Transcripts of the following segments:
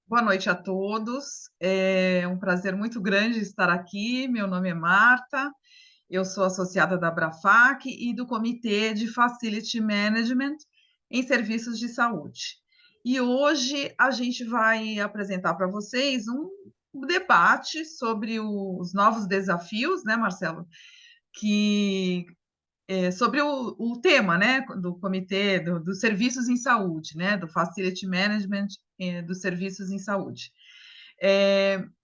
Boa noite a todos. É um prazer muito grande estar aqui. Meu nome é Marta, eu sou associada da Abrafac e do Comitê de Facility Management em Serviços de Saúde. E hoje a gente vai apresentar para vocês um debate sobre os novos desafios, né, Marcelo? Que sobre o tema, né, do Comitê dos Serviços em Saúde, né, do Facility Management dos Serviços em Saúde.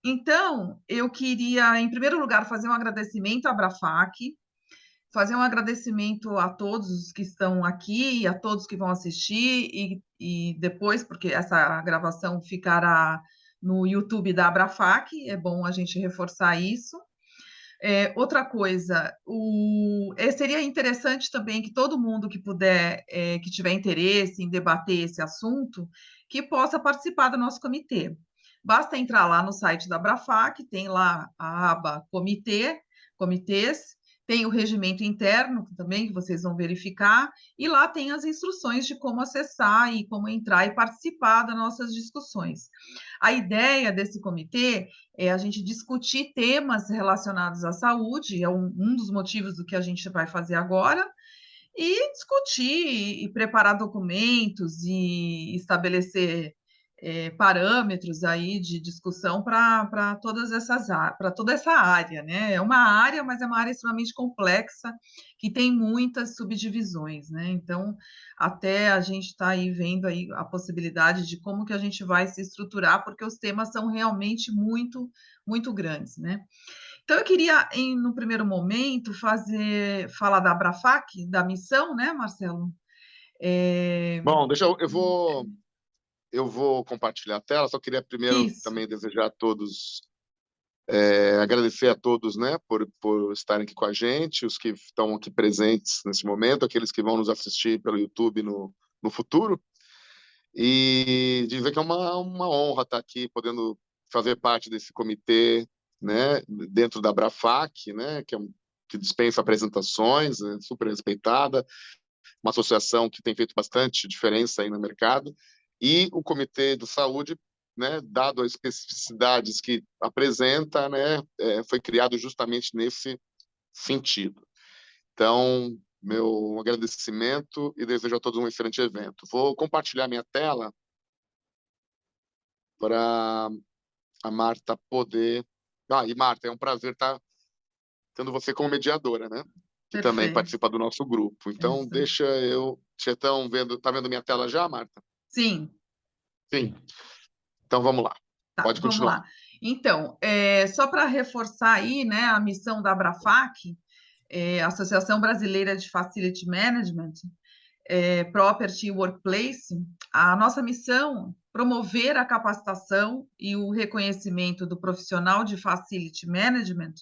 Então, eu queria, em primeiro lugar, fazer um agradecimento à Abrafac, fazer um agradecimento a todos os que estão aqui e a todos que vão assistir, e depois, porque essa gravação ficará no YouTube da Abrafac, é bom a gente reforçar isso. Outra coisa, seria interessante também que todo mundo que puder, que tiver interesse em debater esse assunto, que possa participar do nosso comitê. Basta entrar lá no site da Abrafac, tem lá a aba comitês, tem o regimento interno também, que vocês vão verificar, e lá tem as instruções de como acessar e como entrar e participar das nossas discussões. A ideia desse comitê é a gente discutir temas relacionados à saúde, é um dos motivos do que a gente vai fazer agora, e discutir e preparar documentos e estabelecer parâmetros aí de discussão para toda essa área, né? É uma área, mas é uma área extremamente complexa que tem muitas subdivisões, né? Então, até a gente está aí vendo aí a possibilidade de como que a gente vai se estruturar, porque os temas são realmente muito grandes, né? Então, eu queria, no primeiro momento, falar da Abrafac, da missão, né, Marcelo? É, Bom, eu vou compartilhar a tela. Só queria primeiro isso, também desejar a todos, agradecer a todos, né, por estarem aqui com a gente, os que estão aqui presentes nesse momento, aqueles que vão nos assistir pelo YouTube no futuro, e dizer que é uma honra estar aqui, podendo fazer parte desse comitê, né, dentro da Abrafac, né, que dispensa apresentações, é super respeitada, uma associação que tem feito bastante diferença aí no mercado, e o Comitê de Saúde, né, dado as especificidades que apresenta, né, foi criado justamente nesse sentido. Então, meu agradecimento e desejo a todos um excelente evento. Vou compartilhar minha tela para a Marta poder... e Marta, é um prazer estar tendo você como mediadora, né? Que também perfeito. participa do nosso grupo. Então, Isso. deixa eu... Vocês estão vendo, tá vendo minha tela já, Marta? Sim, Sim. Então, vamos lá. tá, Pode vamos continuar. lá. Então, só para reforçar aí, né, a missão da Abrafac, Associação Brasileira de Facility Management, Property e Workplace, a nossa missão promover a capacitação e o reconhecimento do profissional de Facility Management,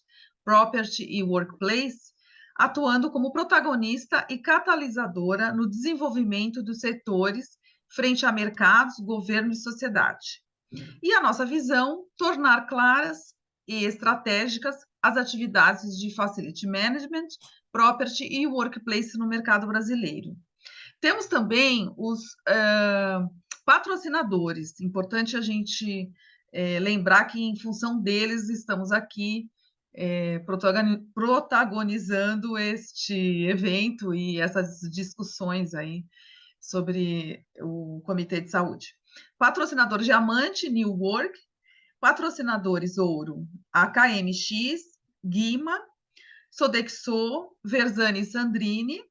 Property e Workplace, atuando como protagonista e catalisadora no desenvolvimento dos setores frente a mercados, governo e sociedade. E a nossa visão, tornar claras e estratégicas as atividades de Facility Management, Property e Workplace no mercado brasileiro. Temos também os patrocinadores. Importante a gente lembrar que, em função deles, estamos aqui protagonizando este evento e essas discussões aí sobre o Comitê de Saúde. Patrocinador diamante, New Work. Patrocinadores ouro, AKMX, Guima, Sodexo, Versani Sandrini.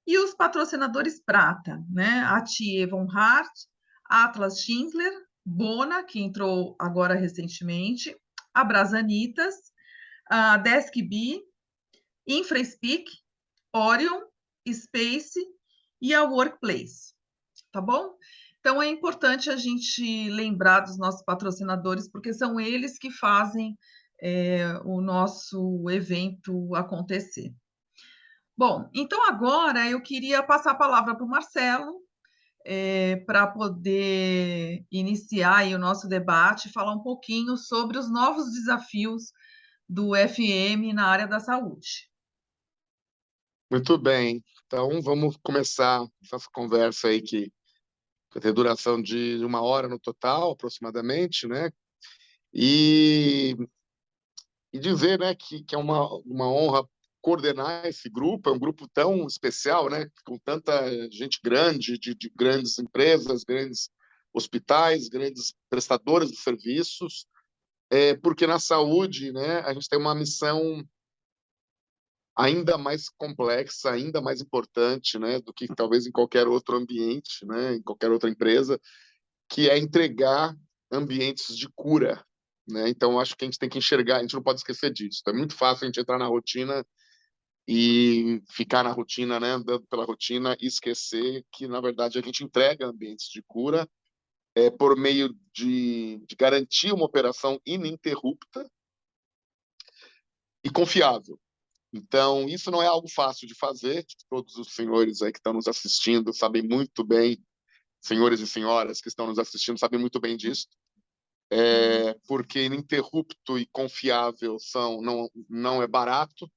E os patrocinadores prata, né? A Thier Von Hart, Atlas Schindler, Bona, que entrou agora recentemente, a Brasanitas, a DeskB, InfraSpeak, Orion, Space e a Workplace, tá bom? Então é importante a gente lembrar dos nossos patrocinadores, porque são eles que fazem o nosso evento acontecer. Bom, então agora eu queria passar a palavra para o Marcelo, para poder iniciar aí o nosso debate, falar um pouquinho sobre os novos desafios do FM na área da saúde. Muito bem. Então, vamos começar essa conversa aí que tem duração de 1 hora no total, aproximadamente, né? E, e dizer, né, que é uma honra coordenar esse grupo, é um grupo tão especial, né, com tanta gente grande, de grandes empresas, grandes hospitais, grandes prestadores de serviços, porque na saúde, né, a gente tem uma missão ainda mais complexa, ainda mais importante, né, do que talvez em qualquer outro ambiente, né, em qualquer outra empresa, que é entregar ambientes de cura, né? Então, acho que a gente tem que enxergar, a gente não pode esquecer disso. É muito fácil a gente entrar na rotina e ficar na rotina, né, andando pela rotina e esquecer que, na verdade, a gente entrega ambientes de cura por meio de garantir uma operação ininterrupta e confiável. Então, isso não é algo fácil de fazer. Todos os senhores aí que estão nos assistindo sabem muito bem, senhores e senhoras que estão nos assistindo sabem muito bem disso, porque ininterrupto e confiável não é barato,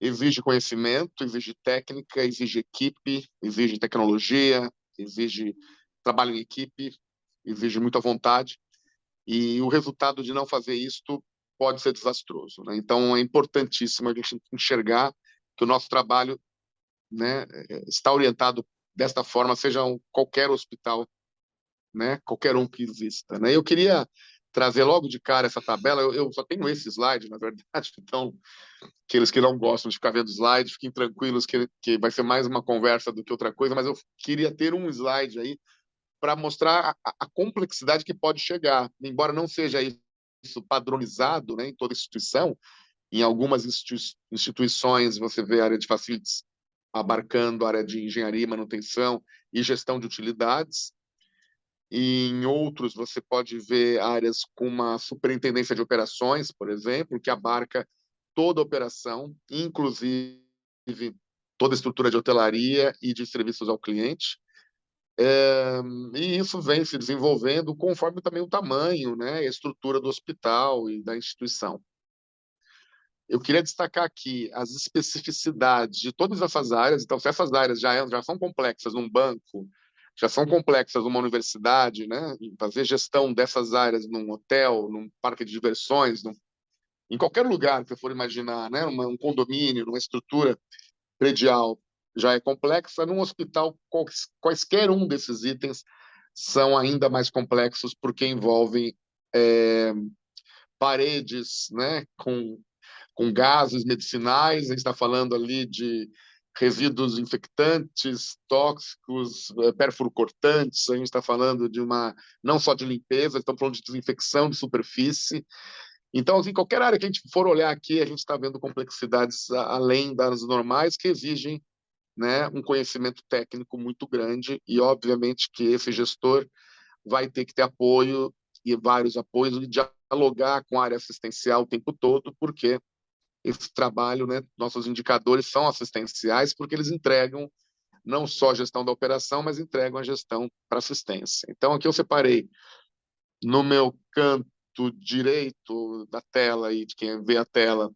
exige conhecimento, exige técnica, exige equipe, exige tecnologia, exige trabalho em equipe, exige muita vontade, e o resultado de não fazer isto pode ser desastroso, né? Então, é importantíssimo a gente enxergar que o nosso trabalho, né, está orientado desta forma, seja qualquer hospital, né, qualquer um que exista, né? Eu queria trazer logo de cara essa tabela, eu só tenho esse slide, na verdade, então aqueles que não gostam de ficar vendo slide, fiquem tranquilos que vai ser mais uma conversa do que outra coisa, mas eu queria ter um slide aí para mostrar a complexidade que pode chegar, embora não seja isso padronizado, né, em toda instituição. Em algumas instituições você vê a área de facilities abarcando a área de engenharia, manutenção e gestão de utilidades. E em outros você pode ver áreas com uma superintendência de operações, por exemplo, que abarca toda a operação, inclusive toda a estrutura de hotelaria e de serviços ao cliente. E isso vem se desenvolvendo conforme também o tamanho, né, e a estrutura do hospital e da instituição. Eu queria destacar aqui as especificidades de todas essas áreas. Então, se essas áreas já são complexas num banco, já são complexas numa universidade, né, fazer gestão dessas áreas num hotel, num parque de diversões, em qualquer lugar que você for imaginar, né, um condomínio, numa estrutura predial, já é complexa. Num hospital, quaisquer um desses itens são ainda mais complexos porque envolvem paredes, né, com gases medicinais. A gente está falando ali de resíduos infectantes, tóxicos, perfluorocortantes. A gente está falando de não só de limpeza, estamos falando de desinfecção de superfície. Então, assim, qualquer área que a gente for olhar aqui, a gente está vendo complexidades além das normais que exigem, né, um conhecimento técnico muito grande, e obviamente que esse gestor vai ter que ter apoio e vários apoios e dialogar com a área assistencial o tempo todo, porque esse trabalho, né, nossos indicadores são assistenciais, porque eles entregam não só a gestão da operação, mas entregam a gestão para assistência. Então, aqui eu separei no meu canto direito da tela, e de quem vê a tela,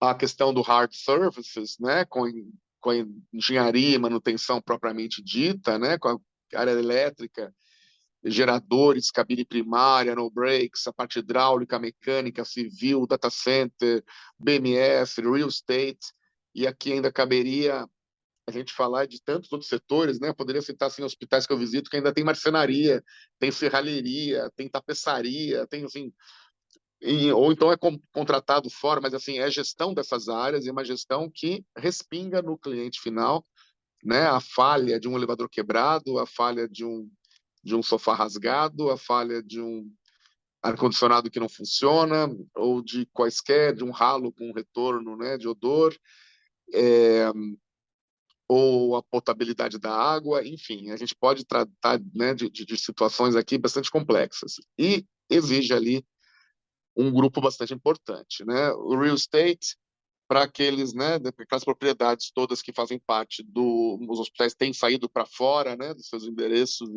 a questão do hard services, né, com a engenharia e manutenção propriamente dita, né, com a área elétrica, geradores, cabine primária, no breaks, a parte hidráulica, mecânica, civil, data center, BMS, real estate, e aqui ainda caberia a gente falar de tantos outros setores, né? Eu poderia citar assim, hospitais que eu visito que ainda tem marcenaria, tem serralheria, tem tapeçaria, tem assim, ou então é contratado fora, mas assim é gestão dessas áreas e uma gestão que respinga no cliente final, né? A falha de um elevador quebrado, a falha de um sofá rasgado, a falha de um ar-condicionado que não funciona, ou de quaisquer, de um ralo com retorno, né, de odor, ou a potabilidade da água, enfim, a gente pode tratar, né, de situações aqui bastante complexas. E exige ali um grupo bastante importante, né? O real estate, para aqueles, né, aquelas propriedades todas que fazem parte os hospitais têm saído para fora, né, dos seus endereços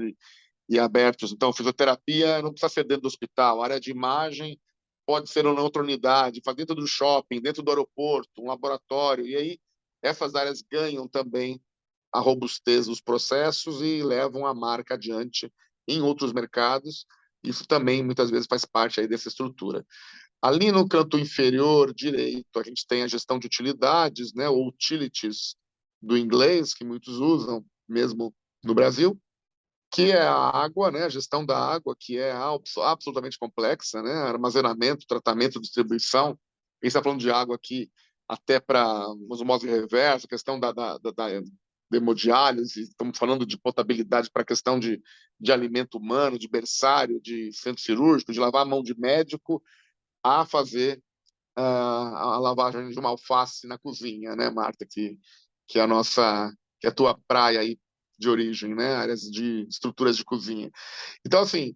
e abertos. Então, fisioterapia não precisa ser dentro do hospital, a área de imagem pode ser em outra unidade, dentro do shopping, dentro do aeroporto, um laboratório, e aí essas áreas ganham também a robustez dos processos e levam a marca adiante em outros mercados. Isso também, muitas vezes, faz parte aí dessa estrutura. Ali no canto inferior direito, a gente tem a gestão de utilidades, né, ou utilities do inglês, que muitos usam, mesmo no Brasil, que é a água, né, a gestão da água, que é absolutamente complexa, né, armazenamento, tratamento, distribuição. A gente está falando de água aqui até para osmose reversa, questão da hemodiálise, estamos falando de potabilidade para a questão de alimento humano, de berçário, de centro cirúrgico, de lavar a mão de médico a fazer a lavagem de uma alface na cozinha, né, Marta, que é a nossa, que é a tua praia aí de origem, né, áreas de estruturas de cozinha. Então, assim,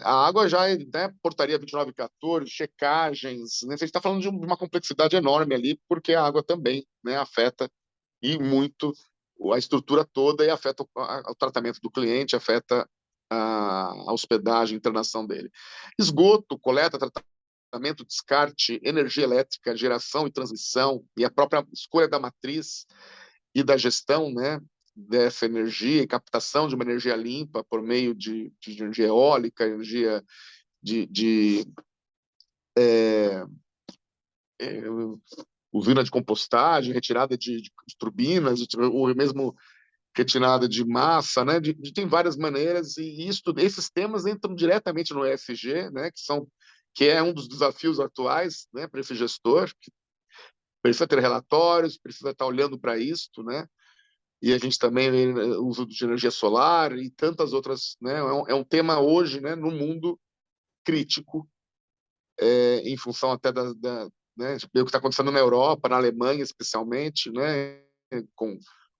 a água já é, né, portaria 2914, checagens, né, a gente está falando de uma complexidade enorme ali, porque a água também, né, afeta e muito a estrutura toda e afeta o tratamento do cliente, afeta a hospedagem, a internação dele. Esgoto, coleta, tratamento, descarte, energia elétrica, geração e transmissão, e a própria escolha da matriz e da gestão, né, dessa energia e captação de uma energia limpa por meio de energia eólica, energia de usina de compostagem, retirada de turbinas, ou mesmo retirada de massa, né? Tem várias maneiras e esses temas entram diretamente no ESG, né? Que é um dos desafios atuais, né? Para esse gestor, que precisa ter relatórios, precisa estar olhando para isto, né? E a gente também uso de energia solar e tantas outras, né? É um tema hoje, né? No mundo crítico, em função até né? O que está acontecendo na Europa, na Alemanha especialmente, né?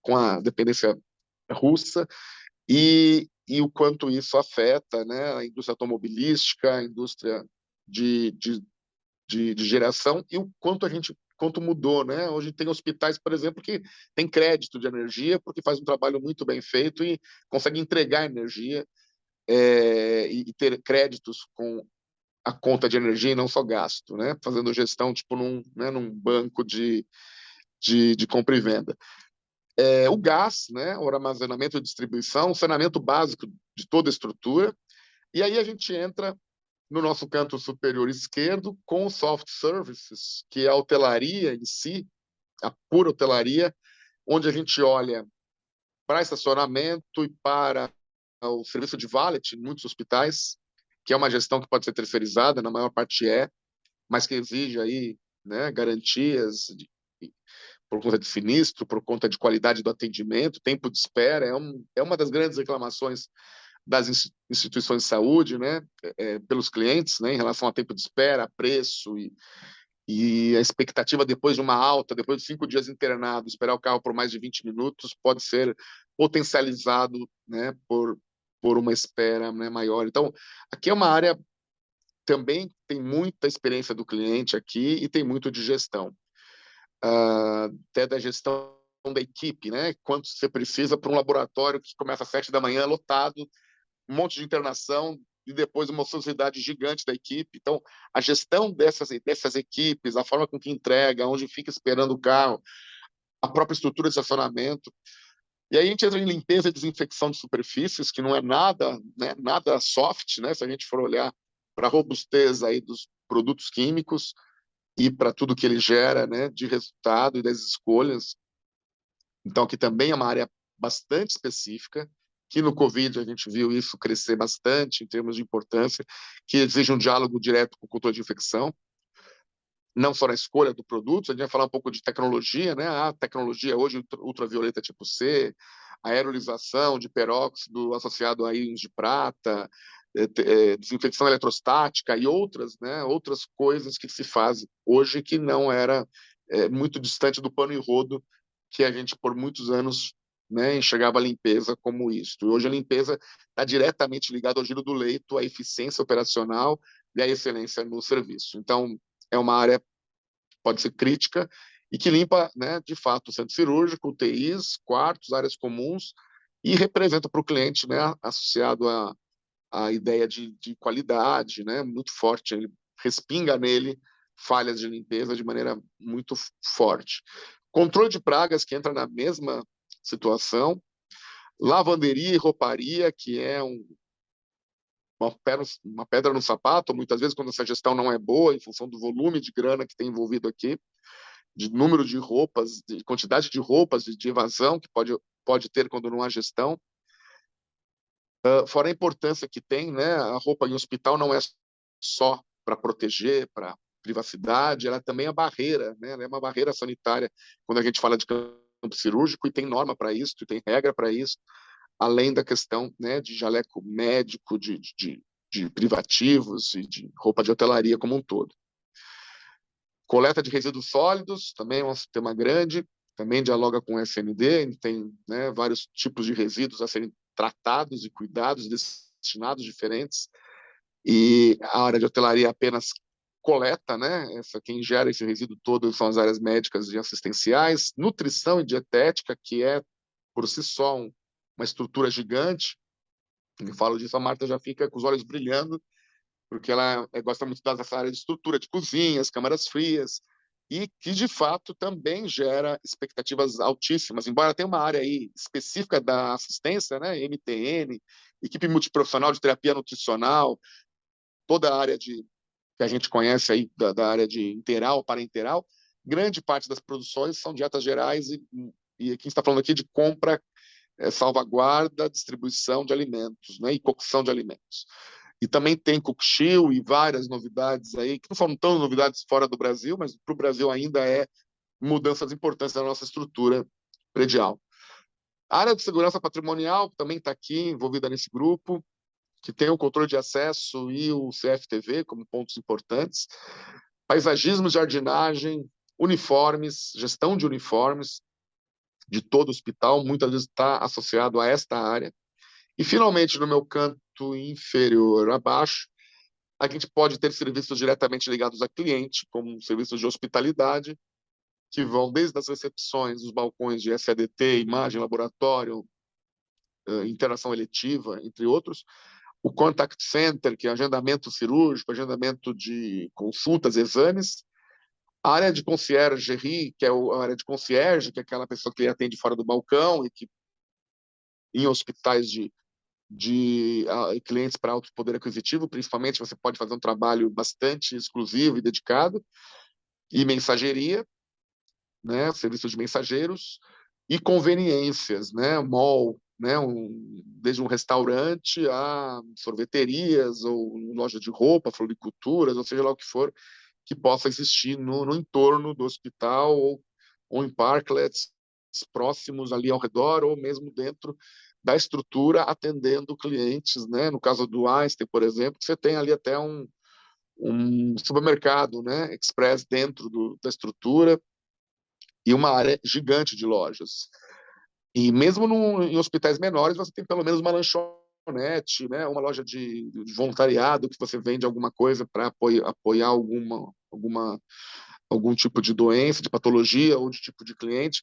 Com a dependência russa e o quanto isso afeta, né, a indústria automobilística, a indústria de, de, de geração e o quanto mudou, né? Hoje tem hospitais, por exemplo, que tem crédito de energia porque faz um trabalho muito bem feito e consegue entregar energia e ter créditos com a conta de energia e não só gasto, né? Fazendo gestão tipo num banco de compra e venda. O gás, né, o armazenamento e distribuição, o saneamento básico de toda a estrutura. E aí a gente entra no nosso canto superior esquerdo com o soft services, que é a hotelaria em si, a pura hotelaria, onde a gente olha para estacionamento e para o serviço de valet em muitos hospitais, que é uma gestão que pode ser terceirizada, na maior parte mas que exige aí, né, garantias por conta de sinistro, por conta de qualidade do atendimento, tempo de espera, é uma das grandes reclamações das instituições de saúde, né, pelos clientes, né, em relação a tempo de espera, preço e a expectativa depois de uma alta, depois de 5 dias internado, esperar o carro por mais de 20 minutos pode ser potencializado, né, por uma espera, né, maior. Então, aqui é uma área também tem muita experiência do cliente aqui e tem muito de gestão. Até da gestão da equipe, né? Quanto você precisa para um laboratório que começa às 7 da manhã, lotado, um monte de internação e depois uma sociedade gigante da equipe. Então, a gestão dessas equipes, a forma com que entrega, onde fica esperando o carro, a própria estrutura de estacionamento. E aí a gente entra em limpeza e desinfecção de superfícies, que não é nada, né, nada soft, né? Se a gente for olhar para a robustez aí dos produtos químicos e para tudo que ele gera, né, de resultado e das escolhas. Então, aqui também é uma área bastante específica, que no Covid a gente viu isso crescer bastante em termos de importância, que exige um diálogo direto com o controle de infecção, não só na escolha do produto, a gente vai falar um pouco de tecnologia, né? A tecnologia hoje, ultravioleta tipo C, a aerolização de peróxido associado a íons de prata, desinfecção eletrostática e outras, né? Outras coisas que se fazem hoje que não era muito distante do pano e rodo que a gente, por muitos anos, né, enxergava a limpeza como isso. E hoje a limpeza está diretamente ligada ao giro do leito, à eficiência operacional e à excelência no serviço. Então, é uma área que pode ser crítica e que limpa, né, de fato, o centro cirúrgico, UTIs, quartos, áreas comuns e representa para o cliente, né, associado à ideia de qualidade, né, muito forte. Ele respinga nele falhas de limpeza de maneira muito forte. Controle de pragas, que entra na mesma situação. Lavanderia e rouparia, que é uma pedra no sapato, muitas vezes quando essa gestão não é boa, em função do volume de grana que tem envolvido aqui, de número de roupas, de quantidade de roupas, de evasão que pode ter quando não há gestão. Fora a importância que tem, né? A roupa em hospital não é só para proteger, para privacidade, ela também é barreira, né? Ela é uma barreira sanitária quando a gente fala de campo cirúrgico, e tem norma para isso, e tem regra para isso, além da questão, né, de jaleco médico, de privativos e de roupa de hotelaria como um todo. Coleta de resíduos sólidos, também é um tema grande, também dialoga com o SND, tem, né, vários tipos de resíduos a serem tratados e cuidados, destinados diferentes, e a área de hotelaria apenas coleta, né? Quem gera esse resíduo todo são as áreas médicas e assistenciais, nutrição e dietética, que é, por si só, uma estrutura gigante. Eu falo disso, a Marta já fica com os olhos brilhando, porque ela gosta muito dessa área de estrutura de cozinhas, câmaras frias, e que, de fato, também gera expectativas altíssimas, embora tenha uma área aí específica da assistência, né, MTN, equipe multiprofissional de terapia nutricional, toda a área que a gente conhece aí da área de interal, parenteral, grande parte das produções são dietas gerais e aqui está falando aqui de compra, salvaguarda, distribuição de alimentos, né, e cocção de alimentos. E também tem Cookchill e várias novidades aí, que não foram tão novidades fora do Brasil, mas para o Brasil ainda é mudanças importantes na nossa estrutura predial. A área de segurança patrimonial também está aqui envolvida nesse grupo, que tem o controle de acesso e o CFTV como pontos importantes. Paisagismo, jardinagem, uniformes, gestão de uniformes de todo o hospital, muitas vezes está associado a esta área. E, finalmente, no meu canto inferior abaixo, a gente pode ter serviços diretamente ligados a cliente, como serviços de hospitalidade, que vão desde as recepções, os balcões de SADT, imagem, laboratório, interação eletiva, entre outros. O contact center, que é agendamento cirúrgico, agendamento de consultas, exames. A área de conciergerie, que é a área de concierge, que é aquela pessoa que atende fora do balcão e que em hospitais de clientes para alto poder aquisitivo, principalmente, você pode fazer um trabalho bastante exclusivo e dedicado. E mensageria, né, serviço de mensageiros, e conveniências, né, mall, né, desde um restaurante a sorveterias ou loja de roupa, floriculturas, ou seja lá o que for, que possa existir no entorno do hospital ou em parklets próximos ali ao redor, ou mesmo dentro da estrutura, atendendo clientes, né? No caso do Einstein, por exemplo, você tem ali até um supermercado, né, express dentro da estrutura, e uma área gigante de lojas. E mesmo em hospitais menores, você tem pelo menos uma lanchonete, né, uma loja de voluntariado, que você vende alguma coisa para apoiar algum tipo de doença, de patologia ou de tipo de cliente,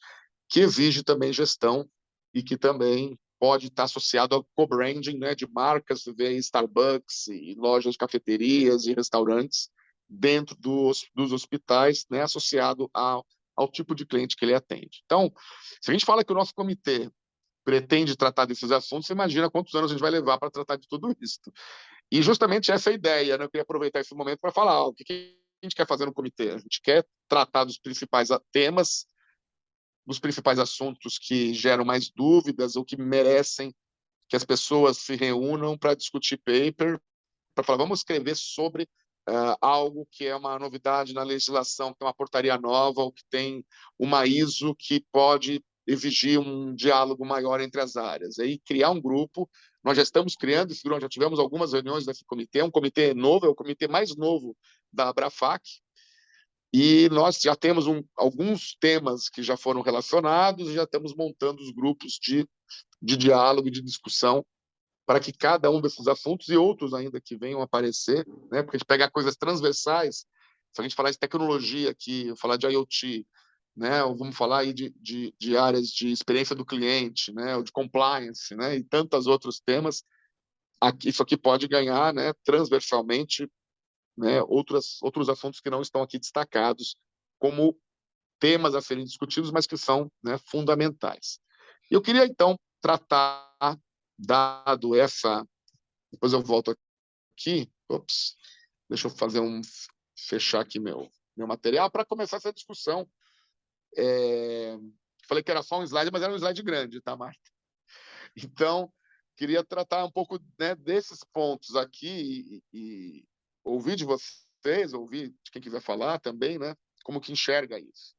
que exige também gestão e que também pode estar associado ao co-branding, né, de marcas, você vê Starbucks e lojas, cafeterias e restaurantes dentro dos hospitais, né, associado ao tipo de cliente que ele atende. Então, se a gente fala que o nosso comitê pretende tratar desses assuntos, você imagina quantos anos a gente vai levar para tratar de tudo isso. E justamente essa é a ideia, né? Eu queria aproveitar esse momento para falar o que a gente quer fazer no comitê. A gente quer tratar dos principais temas, dos principais assuntos que geram mais dúvidas ou que merecem que as pessoas se reúnam para discutir paper, para falar, vamos escrever sobre algo que é uma novidade na legislação, que é uma portaria nova, ou que tem uma ISO que pode exigir um diálogo maior entre as áreas. Aí criar um grupo, nós já estamos criando esse grupo, já tivemos algumas reuniões desse comitê, um comitê novo, é o comitê mais novo da Abrafac, e nós já temos alguns temas que já foram relacionados e já estamos montando os grupos de diálogo e de discussão para que cada um desses assuntos e outros ainda que venham a aparecer, né? Porque a gente pega coisas transversais, se a gente falar de tecnologia aqui, falar de IoT, né? Ou vamos falar aí de áreas de experiência do cliente, né? Ou de compliance, né? E tantos outros temas, isso aqui pode ganhar, né? Transversalmente, né? Outros assuntos que não estão aqui destacados como temas a serem discutidos, mas que são, né, fundamentais. Eu queria, então, tratar, dado essa... Depois eu volto aqui. Ops, deixa eu fazer fechar aqui meu material para começar essa discussão. Falei que era só um slide, mas era um slide grande, tá, Marta? Então, queria tratar um pouco, né, desses pontos aqui e ouvir de vocês, ouvir de quem quiser falar também, né, como que enxerga isso.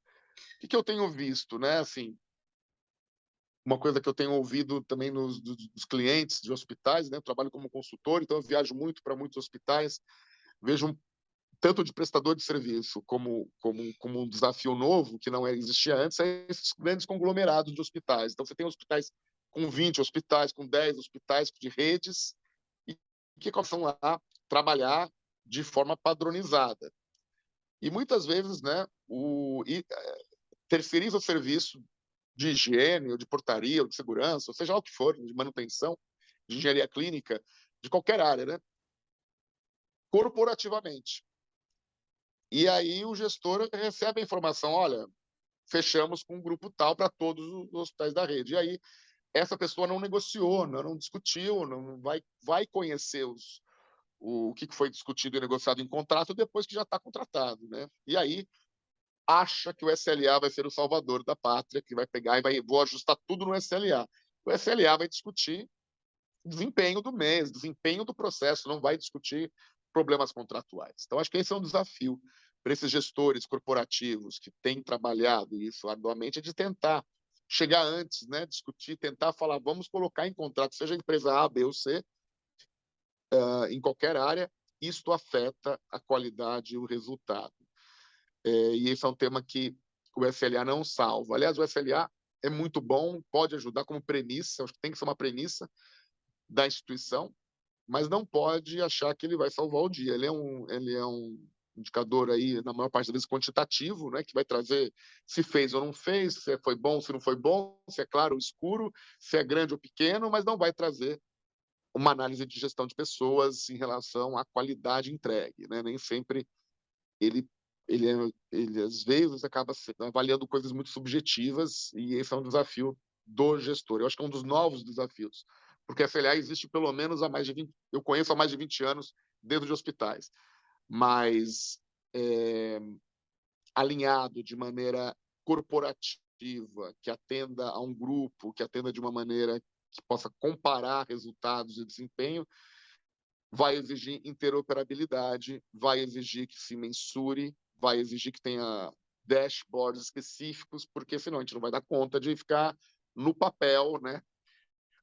O que eu tenho visto, né, assim, uma coisa que eu tenho ouvido também dos clientes de hospitais, né, eu trabalho como consultor, então eu viajo muito para muitos hospitais, vejo tanto de prestador de serviço como um desafio novo, que não existia antes, é esses grandes conglomerados de hospitais. Então, você tem hospitais com 20 hospitais, com 10 hospitais de redes, e que começam a trabalhar de forma padronizada. E muitas vezes, né, terceiriza o serviço de higiene, ou de portaria, ou de segurança, ou seja lá o que for, de manutenção, de engenharia clínica, de qualquer área, né, corporativamente. E aí o gestor recebe a informação, olha, fechamos com um grupo tal para todos os hospitais da rede. E aí essa pessoa não negociou, não discutiu, não vai conhecer o que foi discutido e negociado em contrato depois que já está contratado, né? E aí acha que o SLA vai ser o salvador da pátria, que vai pegar e vou ajustar tudo no SLA. O SLA vai discutir desempenho do mês, desempenho do processo, não vai discutir problemas contratuais. Então, acho que esse é um desafio para esses gestores corporativos que têm trabalhado isso arduamente, é de tentar chegar antes, né, discutir, tentar falar, vamos colocar em contrato, seja a empresa A, B ou C, em qualquer área, isto afeta a qualidade e o resultado. E esse é um tema que o SLA não salva. Aliás, o SLA é muito bom, pode ajudar como premissa, acho que tem que ser uma premissa da instituição, mas não pode achar que ele vai salvar o dia. Ele é um indicador aí, na maior parte das vezes, quantitativo, né, que vai trazer se fez ou não fez, se foi bom, se não foi bom, se é claro ou escuro, se é grande ou pequeno, mas não vai trazer uma análise de gestão de pessoas em relação à qualidade entregue, né? Nem sempre ele ele às vezes acaba avaliando coisas muito subjetivas e esse é um desafio do gestor. Eu acho que é um dos novos desafios, porque a FLA existe pelo menos há mais de 20, eu conheço há mais de 20 anos dentro de hospitais, mas alinhado de maneira corporativa, que atenda a um grupo, que atenda de uma maneira que possa comparar resultados e desempenho, vai exigir interoperabilidade, vai exigir que se mensure, vai exigir que tenha dashboards específicos, porque senão a gente não vai dar conta de ficar no papel, né,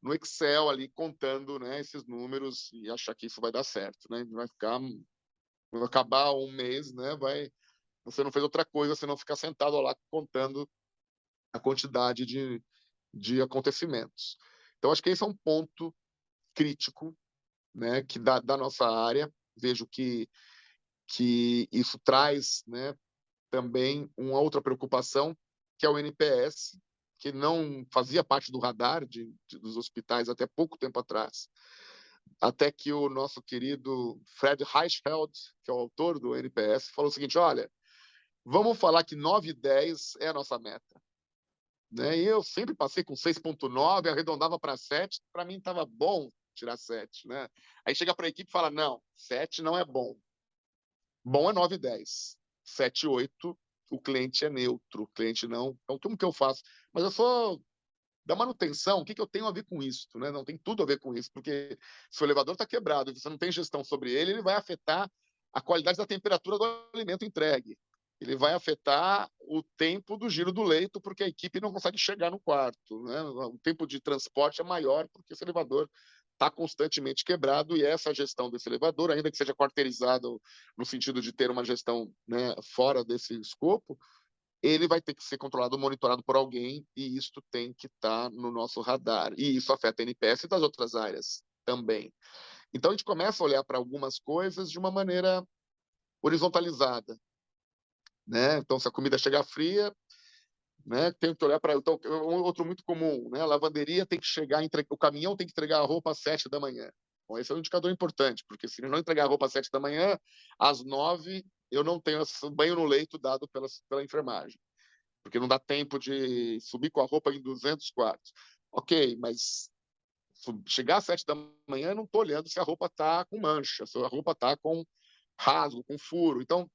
no Excel ali contando, né, esses números e achar que isso vai dar certo, né? Vai ficar, quando acabar um mês, né, você não fez outra coisa senão ficar sentado lá contando a quantidade de acontecimentos. Então acho que esse é um ponto crítico, né, que da nossa área. Vejo que isso traz, né, também uma outra preocupação, que é o NPS, que não fazia parte do radar dos hospitais até pouco tempo atrás, até que o nosso querido Fred Reichheld, que é o autor do NPS, falou o seguinte, olha, vamos falar que 9 e 10 é a nossa meta. Né? E eu sempre passei com 6,9, arredondava para 7, para mim estava bom tirar 7. Né? Aí chega para a equipe e fala, não, 7 não é bom. Bom é 9 e 10. 7 e 8, o cliente é neutro, o cliente não. Então, como que eu faço? Mas eu sou da manutenção, o que eu tenho a ver com isso? Né? Não tem tudo a ver com isso, porque se o elevador está quebrado e você não tem gestão sobre ele, ele vai afetar a qualidade da temperatura do alimento entregue. Ele vai afetar o tempo do giro do leito, porque a equipe não consegue chegar no quarto. Né? O tempo de transporte é maior, porque esse elevador está constantemente quebrado e essa gestão desse elevador, ainda que seja quarteirizado no sentido de ter uma gestão, né, fora desse escopo, ele vai ter que ser controlado, monitorado por alguém e isso tem que estar no nosso radar. E isso afeta a NPS e das outras áreas também. Então, a gente começa a olhar para algumas coisas de uma maneira horizontalizada. Né? Então, se a comida chegar fria, né, tem que olhar para... Então, outro muito comum, né? A lavanderia tem que chegar, o caminhão tem que entregar a roupa às 7 da manhã. Bom, esse é um indicador importante, porque se ele não entregar a roupa às 7 da manhã, às 9 eu não tenho banho no leito dado pela enfermagem. porque não dá tempo de subir com a roupa em 200 quartos. Ok, mas chegar às 7 da manhã, eu não estou olhando se a roupa está com mancha, se a roupa está com rasgo, com furo. Então,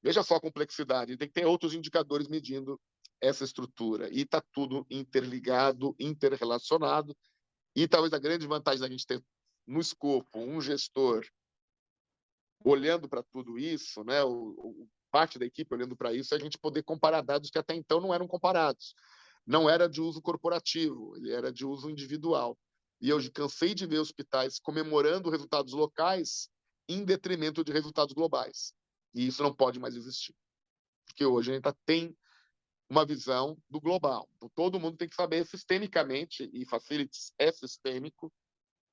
veja só a complexidade. Tem que ter outros indicadores medindo essa estrutura. E está tudo interligado, interrelacionado. E talvez a grande vantagem da gente ter no escopo um gestor olhando para tudo isso, né, parte da equipe olhando para isso, é a gente poder comparar dados que até então não eram comparados. Não era de uso corporativo, ele era de uso individual. E eu cansei de ver hospitais comemorando resultados locais em detrimento de resultados globais. E isso não pode mais existir. Porque hoje a gente tem uma visão do global. Então, todo mundo tem que saber sistemicamente, e Facilities é sistêmico,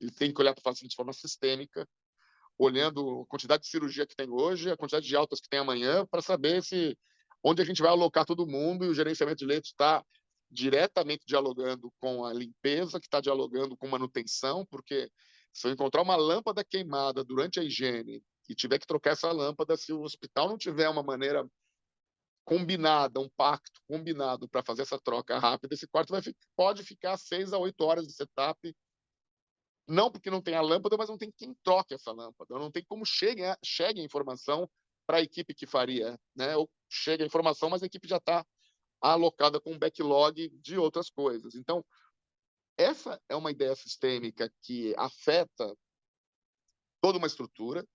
ele tem que olhar para o Facilities de forma sistêmica, olhando a quantidade de cirurgia que tem hoje, a quantidade de altas que tem amanhã, para saber onde a gente vai alocar todo mundo, e o gerenciamento de leitos está diretamente dialogando com a limpeza, que está dialogando com manutenção, porque se eu encontrar uma lâmpada queimada durante a higiene e tiver que trocar essa lâmpada, se o hospital não tiver uma maneira combinada, um pacto combinado para fazer essa troca rápida, esse quarto pode ficar 6 a 8 horas de setup, não porque não tem a lâmpada, mas não tem quem troque essa lâmpada, não tem como chegue a informação para a equipe que faria, né? Ou chega a informação, mas a equipe já está alocada com um backlog de outras coisas. Então, essa é uma ideia sistêmica que afeta toda uma estrutura,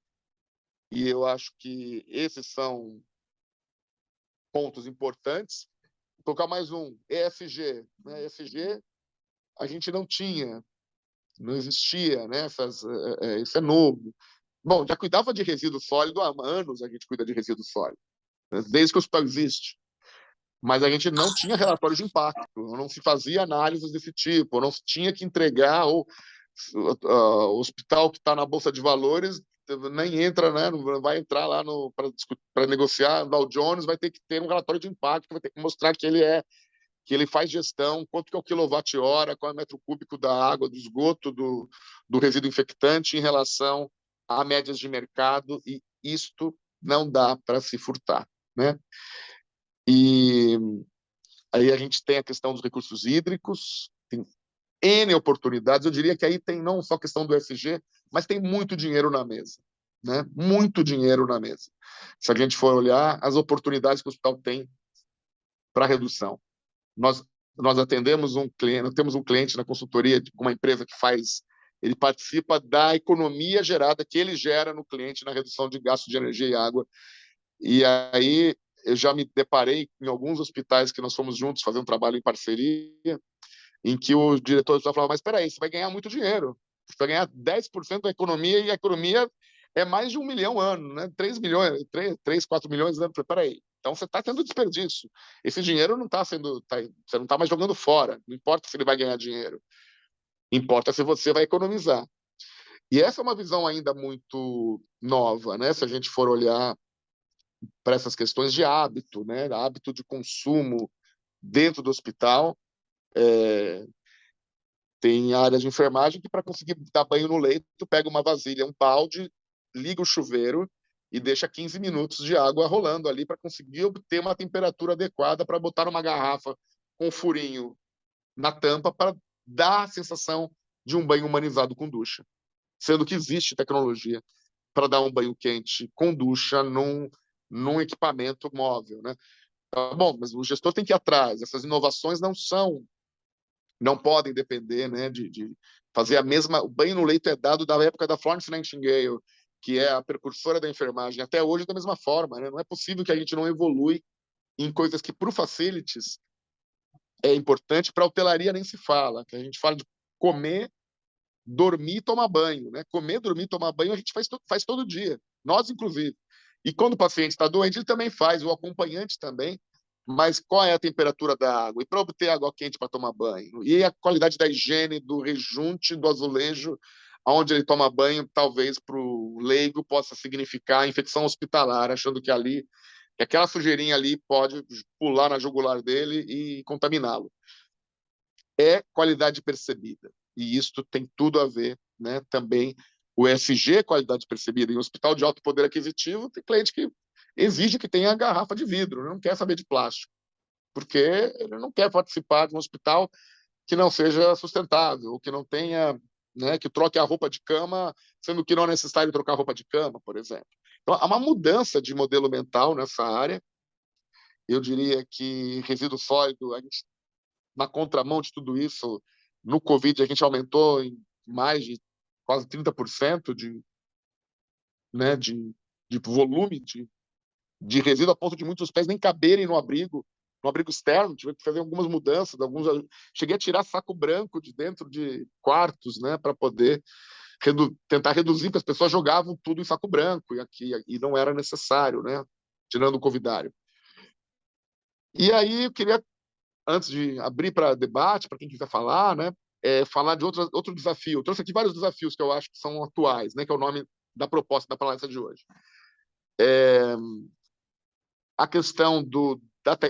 e eu acho que esses são pontos importantes. Vou colocar mais um, ESG. Né? ESG a gente não tinha, não existia, né? Isso é novo. Bom, já cuidava de resíduo sólido há anos, a gente cuida de resíduo sólido, né? Desde que o hospital existe. Mas a gente não tinha relatório de impacto, não se fazia análises desse tipo, não se tinha que entregar, ou o hospital que está na Bolsa de Valores nem entra, né? Não vai entrar lá para negociar, o Dow Jones vai ter que ter um relatório de impacto, vai ter que mostrar que ele faz gestão, quanto que é o quilowatt-hora, qual é o metro cúbico da água, do esgoto, do resíduo infectante em relação a médias de mercado, e isto não dá para se furtar, né? E aí a gente tem a questão dos recursos hídricos, tem N oportunidades, eu diria que aí tem não só a questão do ESG, mas tem muito dinheiro na mesa, né? Muito dinheiro na mesa. Se a gente for olhar as oportunidades que o hospital tem para redução. Nós atendemos um cliente, temos um cliente na consultoria, uma empresa que ele participa da economia gerada, que ele gera no cliente na redução de gasto de energia e água. E aí eu já me deparei em alguns hospitais que nós fomos juntos fazer um trabalho em parceria, em que o diretor do hospital falava, mas espera aí, você vai ganhar muito dinheiro, você vai ganhar 10% da economia, e a economia é mais de 1 milhão ano, né? 3 milhões, 4 milhões ano. Espera aí, então você está tendo desperdício. Esse dinheiro não está sendo, você não está mais jogando fora, não importa se ele vai ganhar dinheiro, importa se você vai economizar. E essa é uma visão ainda muito nova, né? Se a gente for olhar para essas questões de hábito, né? Hábito de consumo dentro do hospital. Tem áreas de enfermagem que, para conseguir dar banho no leito, pega uma vasilha, um balde, liga o chuveiro e deixa 15 minutos de água rolando ali para conseguir obter uma temperatura adequada para botar uma garrafa com um furinho na tampa para dar a sensação de um banho humanizado com ducha. Sendo que existe tecnologia para dar um banho quente com ducha num equipamento móvel, né? Tá bom, mas o gestor tem que ir atrás. Essas inovações não podem depender, né, de fazer a mesma. O banho no leito é dado da época da Florence Nightingale, que é a precursora da enfermagem, até hoje da mesma forma, né? Não é possível que a gente não evolui em coisas que, para o facilities, é importante, para a hotelaria nem se fala, que a gente fala de comer, dormir e tomar banho, né? Comer, dormir e tomar banho a gente faz todo dia, nós, inclusive. E quando o paciente está doente, ele também faz, o acompanhante também. Mas qual é a temperatura da água? E para obter água quente para tomar banho? E a qualidade da higiene, do rejunte, do azulejo, onde ele toma banho, talvez para o leigo possa significar infecção hospitalar, achando que aquela sujeirinha ali pode pular na jugular dele e contaminá-lo. É qualidade percebida. E isto tem tudo a ver, né, também. O ESG, qualidade percebida. Em hospital de alto poder aquisitivo, tem cliente que exige que tenha garrafa de vidro, não quer saber de plástico. porque ele não quer participar de um hospital que não seja sustentável, ou que não tenha, né, que troque a roupa de cama, sendo que não é necessário trocar a roupa de cama, por exemplo. Então, há uma mudança de modelo mental nessa área. Eu diria que resíduo sólido, a gente, na contramão de tudo isso, no Covid a gente aumentou em mais de quase 30% né, de volume de resíduo, a ponto de muitos pés nem caberem no abrigo externo. Tive que fazer algumas mudanças, cheguei a tirar saco branco de dentro de quartos, né, para poder tentar reduzir, porque as pessoas jogavam tudo em saco branco e não era necessário, né, tirando o covidário. E aí eu queria, antes de abrir para debate, para quem quiser falar, né, falar de outro desafio. Eu trouxe aqui vários desafios que eu acho que são atuais, né, que é o nome da proposta da palestra de hoje. A questão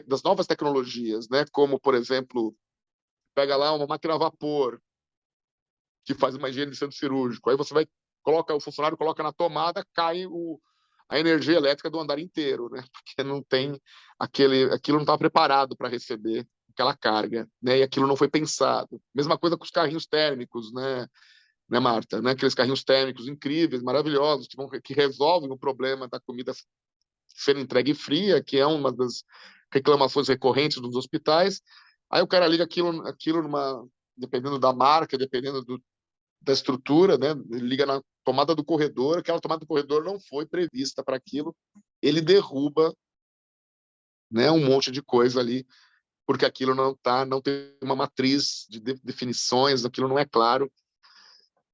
das novas tecnologias, né, como, por exemplo, pega lá uma máquina a vapor que faz uma higiene de centro cirúrgico, aí você o funcionário coloca na tomada, cai a energia elétrica do andar inteiro, né, porque não tem aquilo não está preparado para receber aquela carga, né, e aquilo não foi pensado. Mesma coisa com os carrinhos térmicos, né, Marta, né, aqueles carrinhos térmicos incríveis, maravilhosos, que resolvem o problema da comida ser entregue fria, que é uma das reclamações recorrentes dos hospitais. Aí o cara liga aquilo dependendo da marca, dependendo da estrutura, né? Ele liga na tomada do corredor, aquela tomada do corredor não foi prevista para aquilo, ele derruba, né, um monte de coisa ali, porque aquilo não tem uma matriz de definições, aquilo não é claro.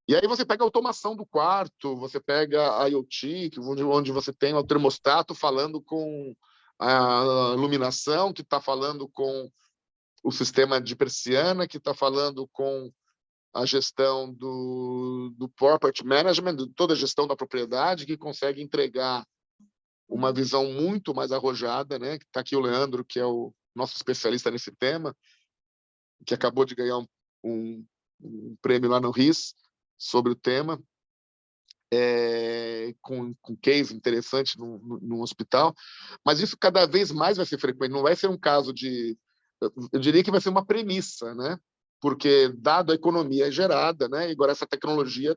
E aí você pega a automação do quarto, você pega a IoT, onde você tem o termostato falando com a iluminação, que está falando com o sistema de persiana, que está falando com a gestão do property management, de toda a gestão da propriedade, que consegue entregar uma visão muito mais arrojada, né? Está aqui o Leandro, que é o nosso especialista nesse tema, que acabou de ganhar um prêmio lá no RIS sobre o tema, com case interessante no hospital, mas isso cada vez mais vai ser frequente, não vai ser um caso eu diria que vai ser uma premissa, né? Porque, dado a economia gerada, né? Agora essa tecnologia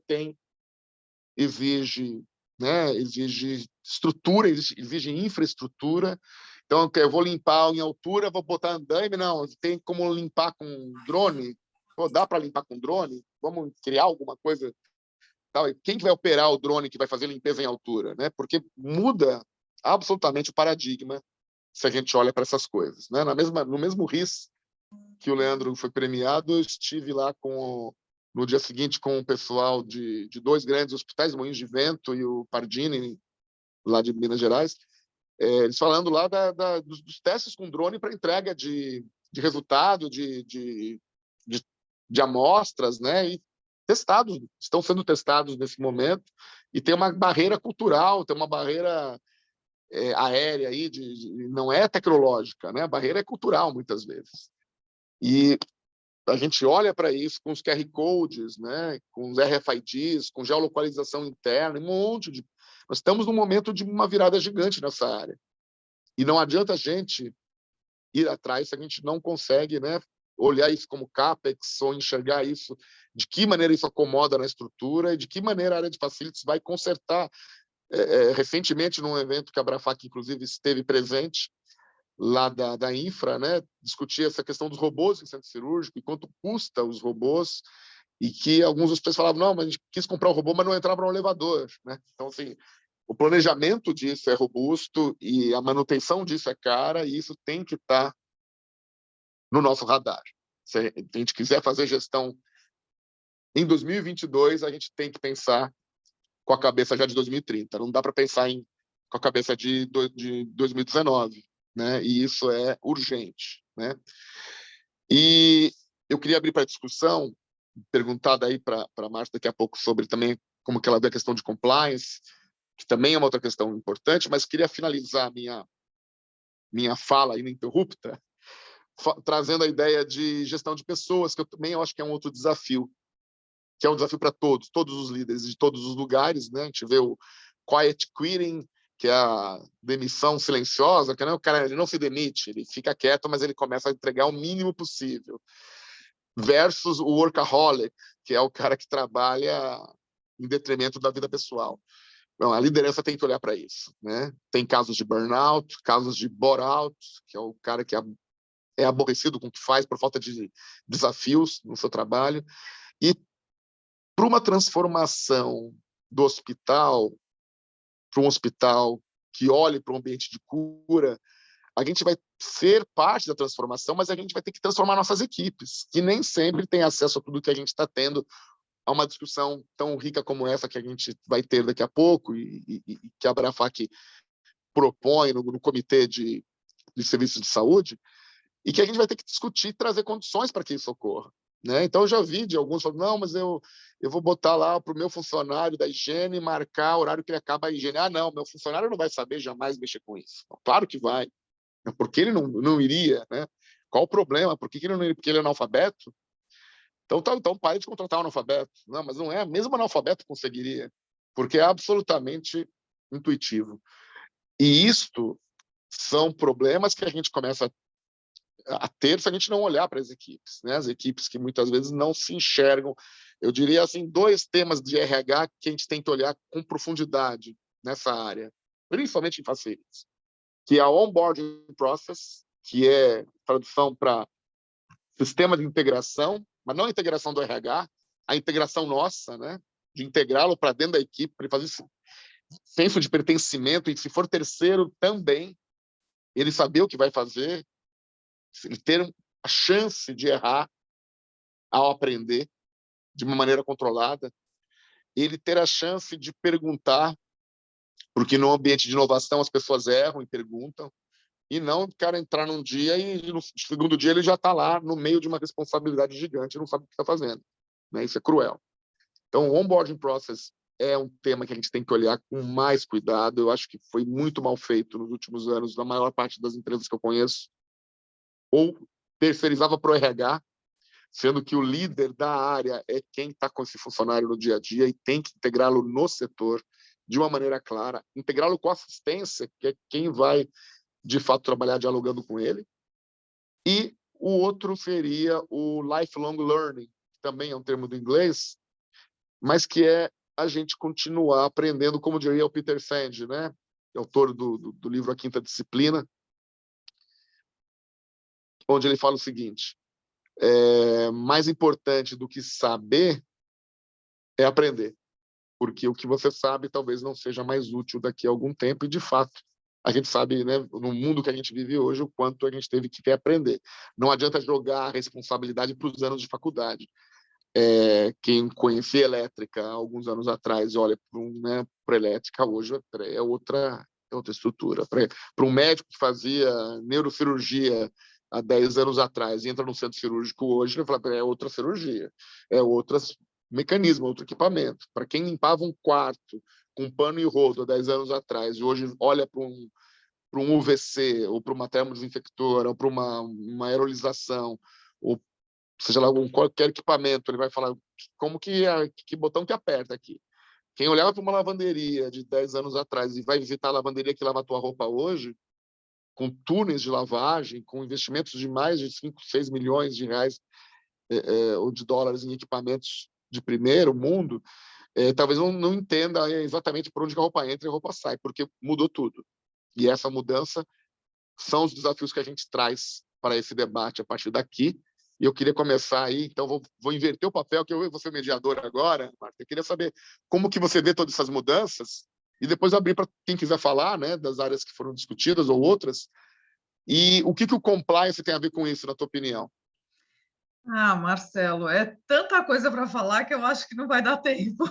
exige, né? Exige estrutura, exige infraestrutura. Então, eu vou limpar em altura, vou botar andaime, não, tem como limpar com drone? Pô, dá para limpar com drone? Vamos criar alguma coisa. Quem que vai operar o drone que vai fazer limpeza em altura, né? Porque muda absolutamente o paradigma se a gente olha para essas coisas, né? No mesmo RIS que o Leandro foi premiado, eu estive lá no dia seguinte com o pessoal de dois grandes hospitais, Moinhos de Vento e o Pardini, lá de Minas Gerais, eles falando lá dos testes com drone para entrega de resultado, de amostras, né? E estão sendo testados nesse momento, e tem uma barreira cultural, tem uma barreira aérea aí, não é tecnológica, né? A barreira é cultural, muitas vezes. E a gente olha para isso com os QR Codes, né? Com os RFIDs, com geolocalização interna, um monte de... Nós estamos num momento de uma virada gigante nessa área. E não adianta a gente ir atrás se a gente não consegue, né, olhar isso como CAPEX ou enxergar isso, de que maneira isso acomoda na estrutura e de que maneira a área de facilities vai consertar. Recentemente, num evento que a Abrafac, inclusive, esteve presente, lá da Infra, né, discutir essa questão dos robôs em centro cirúrgico e quanto custa os robôs, e que alguns dos falavam, não, mas a gente quis comprar um robô, mas não entrava no elevador, né? Então, assim, o planejamento disso é robusto e a manutenção disso é cara, e isso tem que estar no nosso radar. Se a gente quiser fazer gestão em 2022, a gente tem que pensar com a cabeça já de 2030. Não dá para pensar com a cabeça de 2019, né? E isso é urgente, né? E eu queria abrir para discussão, perguntar daí para a Marta daqui a pouco sobre também como que ela vê a questão de compliance, que também é uma outra questão importante, mas queria finalizar minha fala ininterrupta trazendo a ideia de gestão de pessoas, que eu também acho que é um outro desafio, que é um desafio para todos os líderes de todos os lugares, né? A gente vê o quiet quitting, que é a demissão silenciosa, que não, o cara ele não se demite, ele fica quieto, mas ele começa a entregar o mínimo possível, versus o workaholic, que é o cara que trabalha em detrimento da vida pessoal. Bom, a liderança tem que olhar para isso, né? Tem casos de burnout, casos de bore-out, que é o cara que é aborrecido com o que faz por falta de desafios no seu trabalho. E para uma transformação do hospital para um hospital que olhe para um ambiente de cura, a gente vai ser parte da transformação, mas a gente vai ter que transformar nossas equipes, que nem sempre têm acesso a tudo que a gente está tendo, a uma discussão tão rica como essa que a gente vai ter daqui a pouco e que a Abrafac propõe no Comitê de Serviços de Saúde, e que a gente vai ter que discutir e trazer condições para que isso ocorra. Né? Então, eu já vi de alguns falando, não, mas eu vou botar lá para o meu funcionário da higiene marcar o horário que ele acaba a higiene. Ah, não, meu funcionário não vai saber jamais mexer com isso. Claro que vai. Por que ele não iria? Né? Qual o problema? Por que ele não iria? Porque ele é analfabeto? Então pare de contratar um analfabeto. Não, mas não é. Mesmo analfabeto conseguiria, porque é absolutamente intuitivo. E isto são problemas que a gente começa a ter se a gente não olhar para as equipes, né? As equipes que muitas vezes não se enxergam. Eu diria assim, 2 temas de RH que a gente tem que olhar com profundidade nessa área, principalmente em facilities, que é a onboarding process, que é tradução para sistema de integração, mas não a integração do RH, a integração nossa, né? De integrá-lo para dentro da equipe, para ele fazer esse senso de pertencimento, e se for terceiro também, ele saber o que vai fazer, ele ter a chance de errar ao aprender de uma maneira controlada, ele ter a chance de perguntar, porque no ambiente de inovação as pessoas erram e perguntam, e não o cara entrar num dia e no segundo dia ele já está lá no meio de uma responsabilidade gigante e não sabe o que está fazendo. Né? Isso é cruel. Então, o onboarding process é um tema que a gente tem que olhar com mais cuidado. Eu acho que foi muito mal feito nos últimos anos, na maior parte das empresas que eu conheço, ou terceirizava para o RH, sendo que o líder da área é quem está com esse funcionário no dia a dia e tem que integrá-lo no setor de uma maneira clara, integrá-lo com assistência, que é quem vai, de fato, trabalhar dialogando com ele. E o outro seria o lifelong learning, que também é um termo do inglês, mas que é a gente continuar aprendendo, como diria o Peter Senge, né? Autor do livro A Quinta Disciplina, onde ele fala o seguinte: mais importante do que saber é aprender, porque o que você sabe talvez não seja mais útil daqui a algum tempo, e de fato a gente sabe, né, no mundo que a gente vive hoje, o quanto a gente teve que aprender. Não adianta jogar a responsabilidade para os anos de faculdade. Quem conhecia elétrica alguns anos atrás, olha para elétrica hoje é outra estrutura. Para um médico que fazia neurocirurgia há 10 anos atrás e entra no centro cirúrgico hoje, ele fala, é outra cirurgia, é outro mecanismo, outro equipamento. Para quem limpava um quarto com pano e rodo há 10 anos atrás e hoje olha para um UVC, ou para uma termodesinfectora, ou para uma aerolização, ou seja lá, qualquer equipamento, ele vai falar como que botão que aperta aqui. Quem olhava para uma lavanderia de 10 anos atrás e vai visitar a lavanderia que lava a tua roupa hoje, com túneis de lavagem, com investimentos de mais de 5, 6 milhões de reais ou de dólares em equipamentos de primeiro mundo, talvez não entenda exatamente por onde a roupa entra e a roupa sai, porque mudou tudo. E essa mudança são os desafios que a gente traz para esse debate a partir daqui. E eu queria começar aí, então vou inverter o papel, que eu vou ser mediador agora, Marta. Eu queria saber como que você vê todas essas mudanças e depois abrir para quem quiser falar, né, das áreas que foram discutidas ou outras, e o que o compliance tem a ver com isso, na tua opinião? Ah, Marcelo, é tanta coisa para falar que eu acho que não vai dar tempo.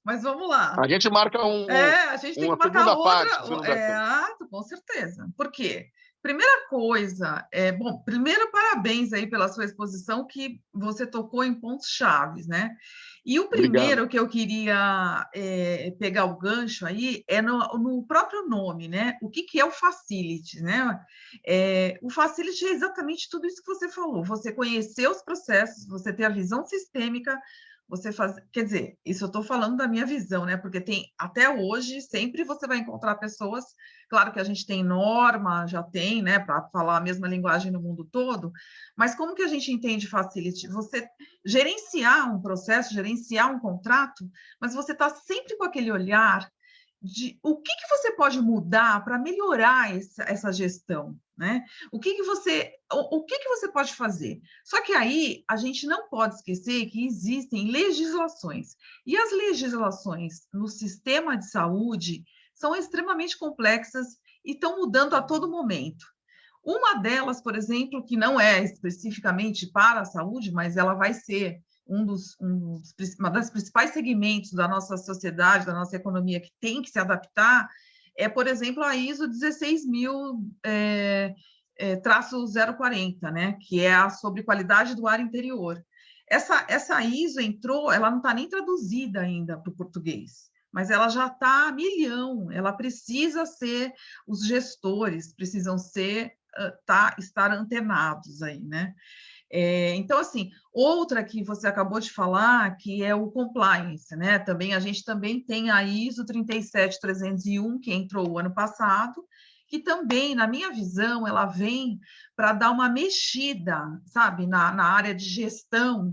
Mas vamos lá. A gente marca A gente tem que uma marcar segunda outra. parte, se não der tempo. Com certeza. Por quê? Primeira coisa, bom, primeiro parabéns aí pela sua exposição, que você tocou em pontos chaves, né? E o Obrigado. primeiro que eu queria pegar o gancho aí é no próprio nome, né? O que é o Facility, né? O Facility é exatamente tudo isso que você falou. Você conhecer os processos, você ter a visão sistêmica, você faz, quer dizer, isso eu estou falando da minha visão, né? Porque tem, até hoje, sempre você vai encontrar pessoas, claro que a gente tem norma, já tem, né, para falar a mesma linguagem no mundo todo, mas como que a gente entende facility? Você gerenciar um processo, gerenciar um contrato, mas você está sempre com aquele olhar de o que, que você pode mudar para melhorar essa gestão, né? O que, que você pode fazer? Só que aí a gente não pode esquecer que existem legislações, e as legislações no sistema de saúde são extremamente complexas e estão mudando a todo momento. Uma delas, por exemplo, que não é especificamente para a saúde, mas ela vai ser uma das principais segmentos da nossa sociedade, da nossa economia, que tem que se adaptar, é, por exemplo, a ISO 16000 traço 040, né, que é a sobre qualidade do ar interior. Essa ISO entrou, ela não está nem traduzida ainda para o português, mas ela já está a milhão, ela precisa ser, os gestores precisam ser, estar antenados aí, né? Então, assim, outra que você acabou de falar, que é o compliance, né? Também a gente também tem a ISO 37301, que entrou o ano passado, que também, na minha visão, ela vem para dar uma mexida, sabe, na área de gestão.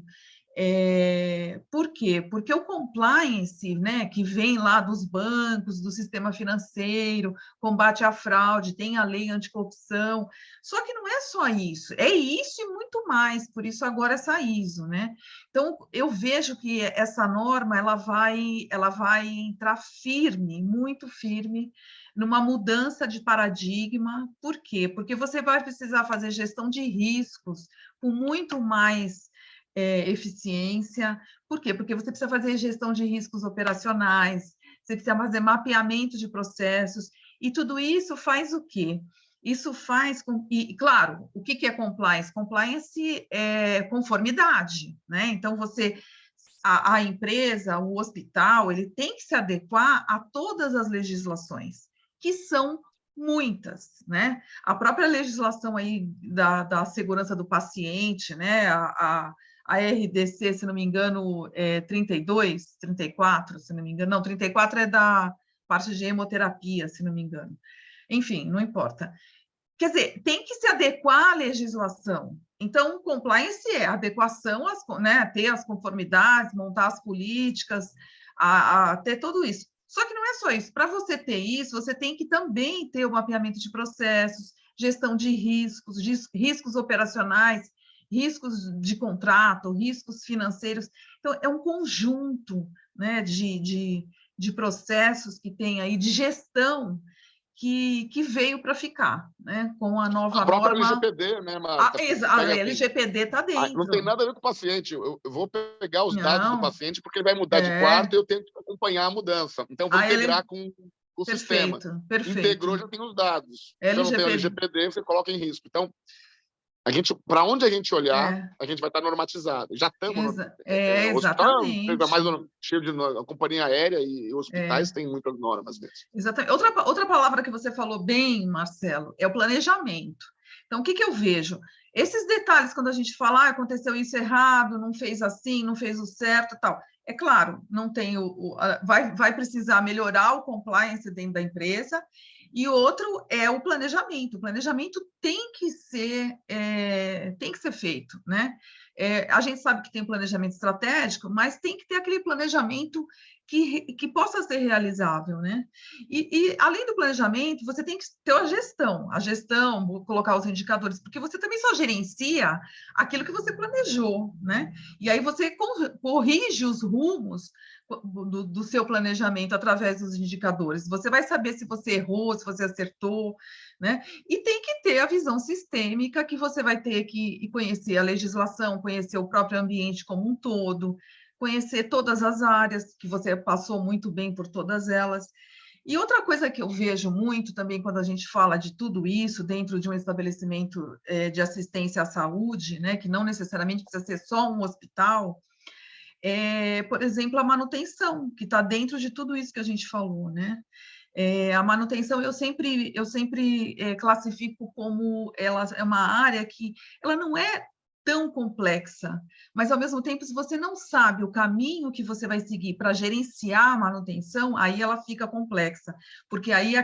Por quê? Porque o compliance, né, que vem lá dos bancos, do sistema financeiro, combate à fraude, tem a lei anticorrupção, só que não é só isso, é isso e muito mais, por isso agora essa ISO, né? Então, eu vejo que essa norma, ela vai entrar firme, muito firme, numa mudança de paradigma. Por quê? Porque você vai precisar fazer gestão de riscos com muito mais eficiência. Por quê? Porque você precisa fazer gestão de riscos operacionais, você precisa fazer mapeamento de processos, e tudo isso faz o quê? Isso faz com... E, claro, o que é compliance? Compliance é conformidade, né? Então, a empresa, o hospital, ele tem que se adequar a todas as legislações, que são muitas, né? A própria legislação aí da segurança do paciente, né? A RDC, se não me engano, 32, 34, se não me engano. Não, 34 é da parte de hemoterapia, se não me engano. Enfim, não importa. Quer dizer, tem que se adequar à legislação. Então, compliance é adequação, né, ter as conformidades, montar as políticas, ter tudo isso. Só que não é só isso. Para você ter isso, você tem que também ter o mapeamento de processos, gestão de riscos operacionais, riscos de contrato, riscos financeiros. Então, é um conjunto, né, de processos que tem aí, de gestão, que veio para ficar, né? Com a nova A própria norma. LGPD, né, Marta? A Pega assim, LGPD está não tem dentro. nada a ver com o paciente. Eu vou pegar os dados do Não, paciente porque ele vai mudar de quarto e eu tenho que acompanhar a mudança. Então, eu vou a L... integrar com o sistema. Perfeito, perfeito. Integrou, já tem os dados. Se eu não tenho LGPD, LGPD, você coloca em risco. Então, para onde a gente olhar, é, a gente vai estar normatizado. Já estamos. O hospital é uma empresa exatamente. mais cheia de a companhia aérea e hospitais É, têm muitas normas mesmo. exatamente. Outra palavra que você falou bem, Marcelo, é o planejamento. Então, o que, que eu vejo? Esses detalhes, quando a gente fala, aconteceu isso errado, não fez assim, não fez o certo, tal. É claro, não tem vai precisar melhorar o compliance dentro da empresa. E outro é o planejamento. O planejamento tem que ser feito, né? A gente sabe que tem planejamento estratégico, mas tem que ter aquele planejamento que possa ser realizável, né? E além do planejamento, você tem que ter a gestão, vou colocar os indicadores, porque você também só gerencia aquilo que você planejou, né? E aí você corrige os rumos do seu planejamento através dos indicadores. Você vai saber se você errou, se você acertou, né? E tem que ter a visão sistêmica, que você vai ter que conhecer a legislação, conhecer o próprio ambiente como um todo, conhecer todas as áreas, que você passou muito bem por todas elas. E outra coisa que eu vejo muito também quando a gente fala de tudo isso dentro de um estabelecimento de assistência à saúde, né, que não necessariamente precisa ser só um hospital, por exemplo, a manutenção, que está dentro de tudo isso que a gente falou, né? A manutenção eu sempre classifico como ela é uma área que ela não é tão complexa, mas ao mesmo tempo, se você não sabe o caminho que você vai seguir para gerenciar a manutenção, aí ela fica complexa, porque aí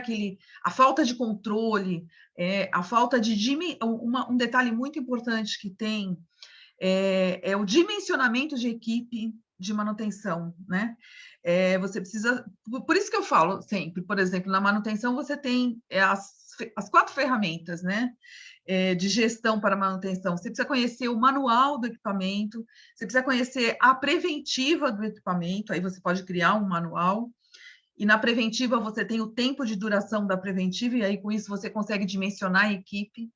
a falta de controle, a falta de um detalhe muito importante que tem é o dimensionamento de equipe de manutenção, né? Você precisa, por isso que eu falo sempre, por exemplo, na manutenção você tem as 4 ferramentas, né? De gestão para manutenção. Você precisa conhecer o manual do equipamento, você precisa conhecer a preventiva do equipamento, aí você pode criar um manual, e na preventiva você tem o tempo de duração da preventiva, e aí com isso você consegue dimensionar a equipe.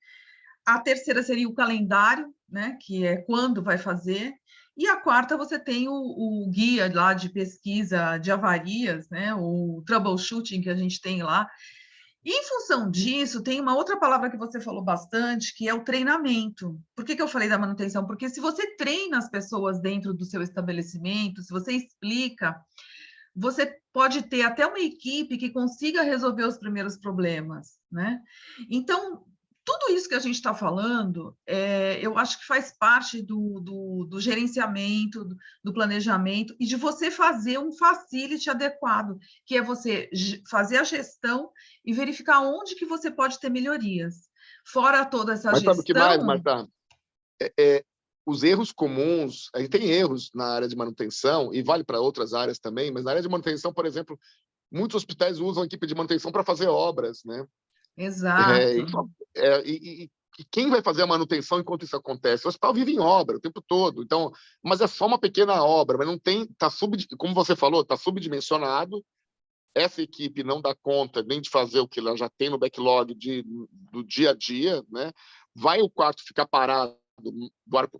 A terceira seria o calendário, né, que é quando vai fazer, e a quarta você tem o guia lá de pesquisa de avarias, né, o troubleshooting que a gente tem lá. E em função disso, tem uma outra palavra que você falou bastante, que é o treinamento. Por que eu falei da manutenção? Porque se você treina as pessoas dentro do seu estabelecimento, se você explica, você pode ter até uma equipe que consiga resolver os primeiros problemas, né? Então, tudo isso que a gente está falando, eu acho que faz parte do gerenciamento, do planejamento e de você fazer um facility adequado, que é você fazer a gestão e verificar onde que você pode ter melhorias. Fora toda essa Mas sabe o que mais, gestão... Marta? Os erros comuns, a gente tem erros na área de manutenção, e vale para outras áreas também, mas na área de manutenção, por exemplo, muitos hospitais usam a equipe de manutenção para fazer obras, né? Exato. E quem vai fazer a manutenção enquanto isso acontece? O hospital vive em obra o tempo todo, então, mas é só uma pequena obra, mas não tem, como você falou, está subdimensionado. Essa equipe não dá conta nem de fazer o que ela já tem no backlog do dia a dia, né? Vai o quarto ficar parado,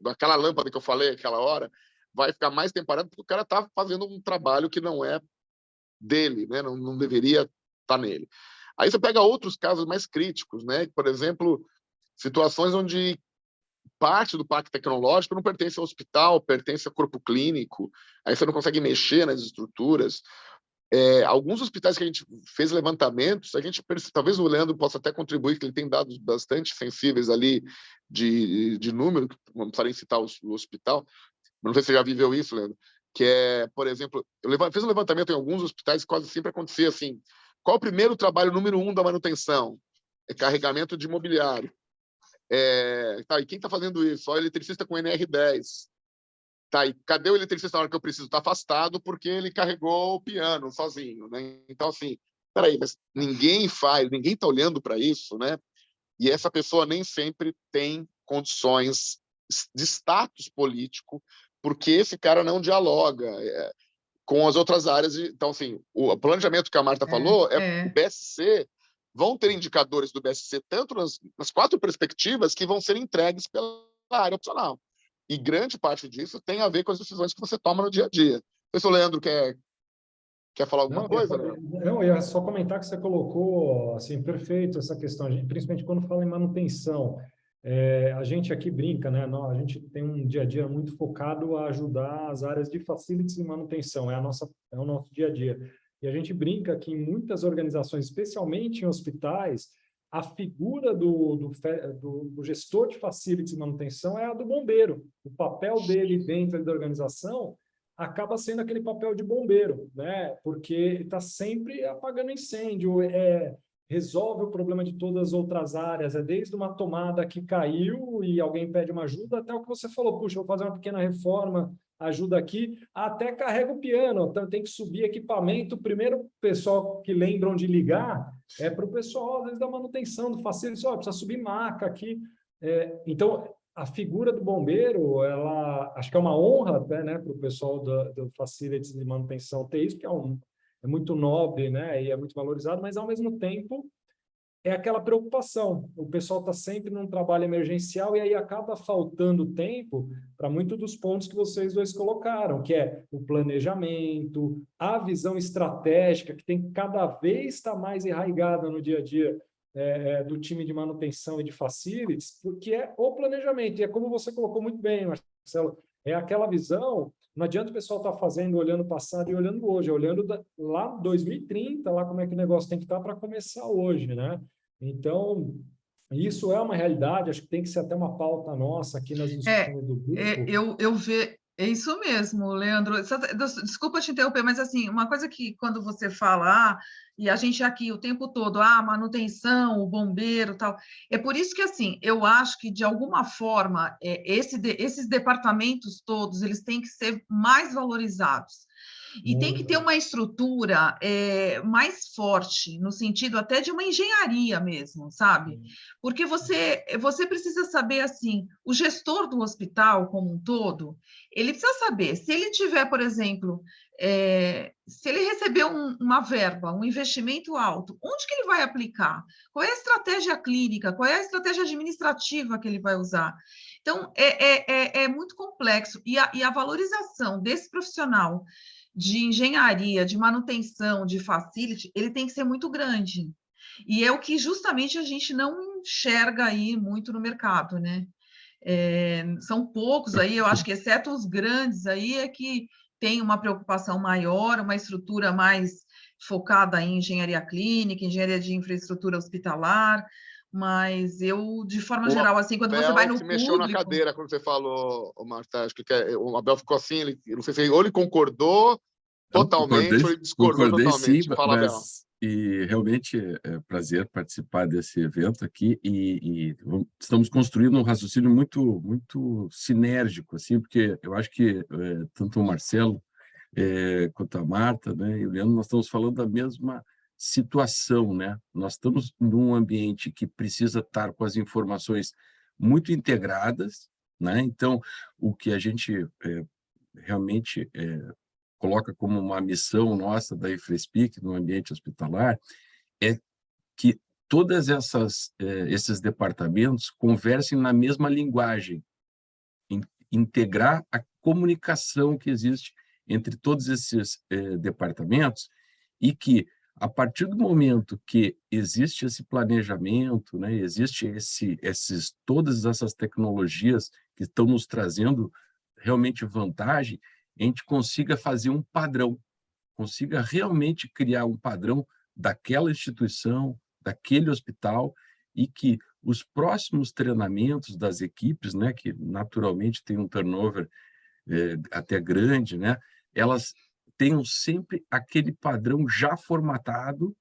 aquela lâmpada que eu falei aquela hora, vai ficar mais tempo parado porque o cara está fazendo um trabalho que não é dele, né? Não deveria estar nele. Aí você pega outros casos mais críticos, né? Por exemplo, situações onde parte do parque tecnológico não pertence ao hospital, pertence ao corpo clínico, aí você não consegue mexer nas estruturas. Alguns hospitais que a gente fez levantamentos, talvez o Leandro possa até contribuir, que ele tem dados bastante sensíveis ali de número, não precisaria citar o hospital, mas não sei se você já viveu isso, Leandro, que por exemplo, eu fiz um levantamento em alguns hospitais, quase sempre acontecia assim, qual o primeiro trabalho número 1 da manutenção? É carregamento de mobiliário. E quem está fazendo isso? O eletricista com NR10. Tá, e cadê o eletricista na hora que eu preciso? Está afastado porque ele carregou o piano sozinho, né? Então, assim, peraí, mas ninguém está olhando para isso, né? E essa pessoa nem sempre tem condições de status político, porque esse cara não dialoga com as outras áreas. Então, assim, o planejamento que a Marta falou, o BSC, vão ter indicadores do BSC, tanto nas 4 perspectivas, que vão ser entregues pela área opcional. E grande parte disso tem a ver com as decisões que você toma no dia a dia. Não sei se o Leandro quer falar alguma coisa, né? Não, eu ia só comentar que você colocou assim perfeito essa questão, principalmente quando fala em manutenção. A gente aqui brinca, né? A gente tem um dia a dia muito focado a ajudar as áreas de facilities e manutenção, é o nosso dia a dia. E a gente brinca que em muitas organizações, especialmente em hospitais, a figura do gestor de facilities e manutenção é a do bombeiro. O papel dele dentro da organização acaba sendo aquele papel de bombeiro, né? Porque está sempre apagando incêndio, resolve o problema de todas as outras áreas, desde uma tomada que caiu e alguém pede uma ajuda, até o que você falou, puxa, vou fazer uma pequena reforma, ajuda aqui, até carrega o piano, então tem que subir equipamento. Primeiro, o pessoal que lembra onde ligar é para o pessoal, às vezes, da manutenção, do facility, precisa subir maca aqui. Então, a figura do bombeiro, acho que é uma honra até, né, para o pessoal do facilities de manutenção ter isso, porque é muito nobre, né, e é muito valorizado, mas, ao mesmo tempo, é aquela preocupação. O pessoal está sempre num trabalho emergencial e aí acaba faltando tempo para muitos dos pontos que vocês dois colocaram, que é o planejamento, a visão estratégica, que tem que cada vez estar mais enraizada no dia a dia do time de manutenção e de facilities, porque é o planejamento. E é como você colocou muito bem, Marcelo, é aquela visão. Não adianta o pessoal estar fazendo, olhando o passado e olhando hoje, olhando lá 2030, lá como é que o negócio tem que estar para começar hoje, né? Então, Isso é uma realidade, acho que tem que ser até uma pauta nossa aqui nas É, discussões do eu vejo. É isso mesmo, Leandro. Desculpa te interromper, mas assim, uma coisa que quando você fala, e a gente aqui o tempo todo, manutenção, o bombeiro, tal. É por isso que assim, eu acho que de alguma forma esses departamentos todos eles têm que ser mais valorizados. E tem que ter muito. uma estrutura mais forte, no sentido até de uma engenharia mesmo, sabe? Porque você precisa saber, assim, o gestor do hospital como um todo, ele precisa saber, se ele tiver, por exemplo, se ele receber uma verba, um investimento alto, onde que ele vai aplicar? Qual é a estratégia clínica? Qual é a estratégia administrativa que ele vai usar? Então, é muito complexo. E a valorização desse profissional de engenharia, de manutenção, de facility, ele tem que ser muito grande. E é o que justamente a gente não enxerga aí muito no mercado, né? São poucos aí, eu acho que exceto os grandes aí, é que tem uma preocupação maior, uma estrutura mais focada em engenharia clínica, engenharia de infraestrutura hospitalar, mas eu, de forma O geral, assim, quando você vai Abel se no mexeu na público, cadeira quando você falou, Marta. Acho que o Abel ficou assim, ele, não sei se ou ele concordou Não, concordei, totalmente ou ele discordou concordei sim, totalmente. Fala, Abel. mas e realmente é prazer participar desse evento aqui estamos construindo um raciocínio muito sinérgico, assim, porque eu acho que tanto o Marcelo quanto a Marta, né, e o Leandro, nós estamos falando da mesma situação, né? Nós estamos num ambiente que precisa estar com as informações muito integradas, né? Então, o que a gente realmente coloca como uma missão nossa da IFRESPIC no ambiente hospitalar é que todas esses departamentos conversem na mesma linguagem, integrar a comunicação que existe entre todos esses departamentos e que, a partir do momento que existe esse planejamento, né, existe todas essas tecnologias que estão nos trazendo realmente vantagem, a gente consiga fazer um padrão, consiga realmente criar um padrão daquela instituição, daquele hospital, e que os próximos treinamentos das equipes, né, que naturalmente tem um turnover até grande, né, elas tenham sempre aquele padrão já formatado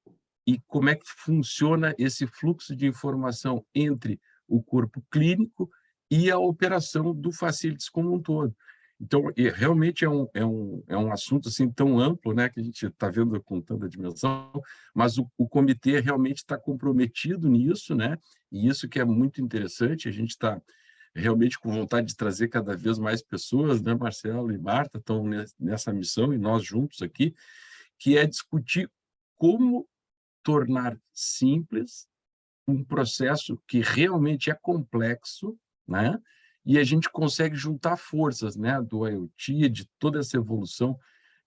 e como é que funciona esse fluxo de informação entre o corpo clínico e a operação do facilities como um todo. Então, realmente é um assunto assim tão amplo, né, que a gente está vendo com tanta dimensão, mas o comitê realmente está comprometido nisso, né, e isso que é muito interessante, a gente está realmente com vontade de trazer cada vez mais pessoas, né, Marcelo e Marta estão nessa missão, e nós juntos aqui, que é discutir como tornar simples um processo que realmente é complexo, né? E a gente consegue juntar forças, né, do IoT, de toda essa evolução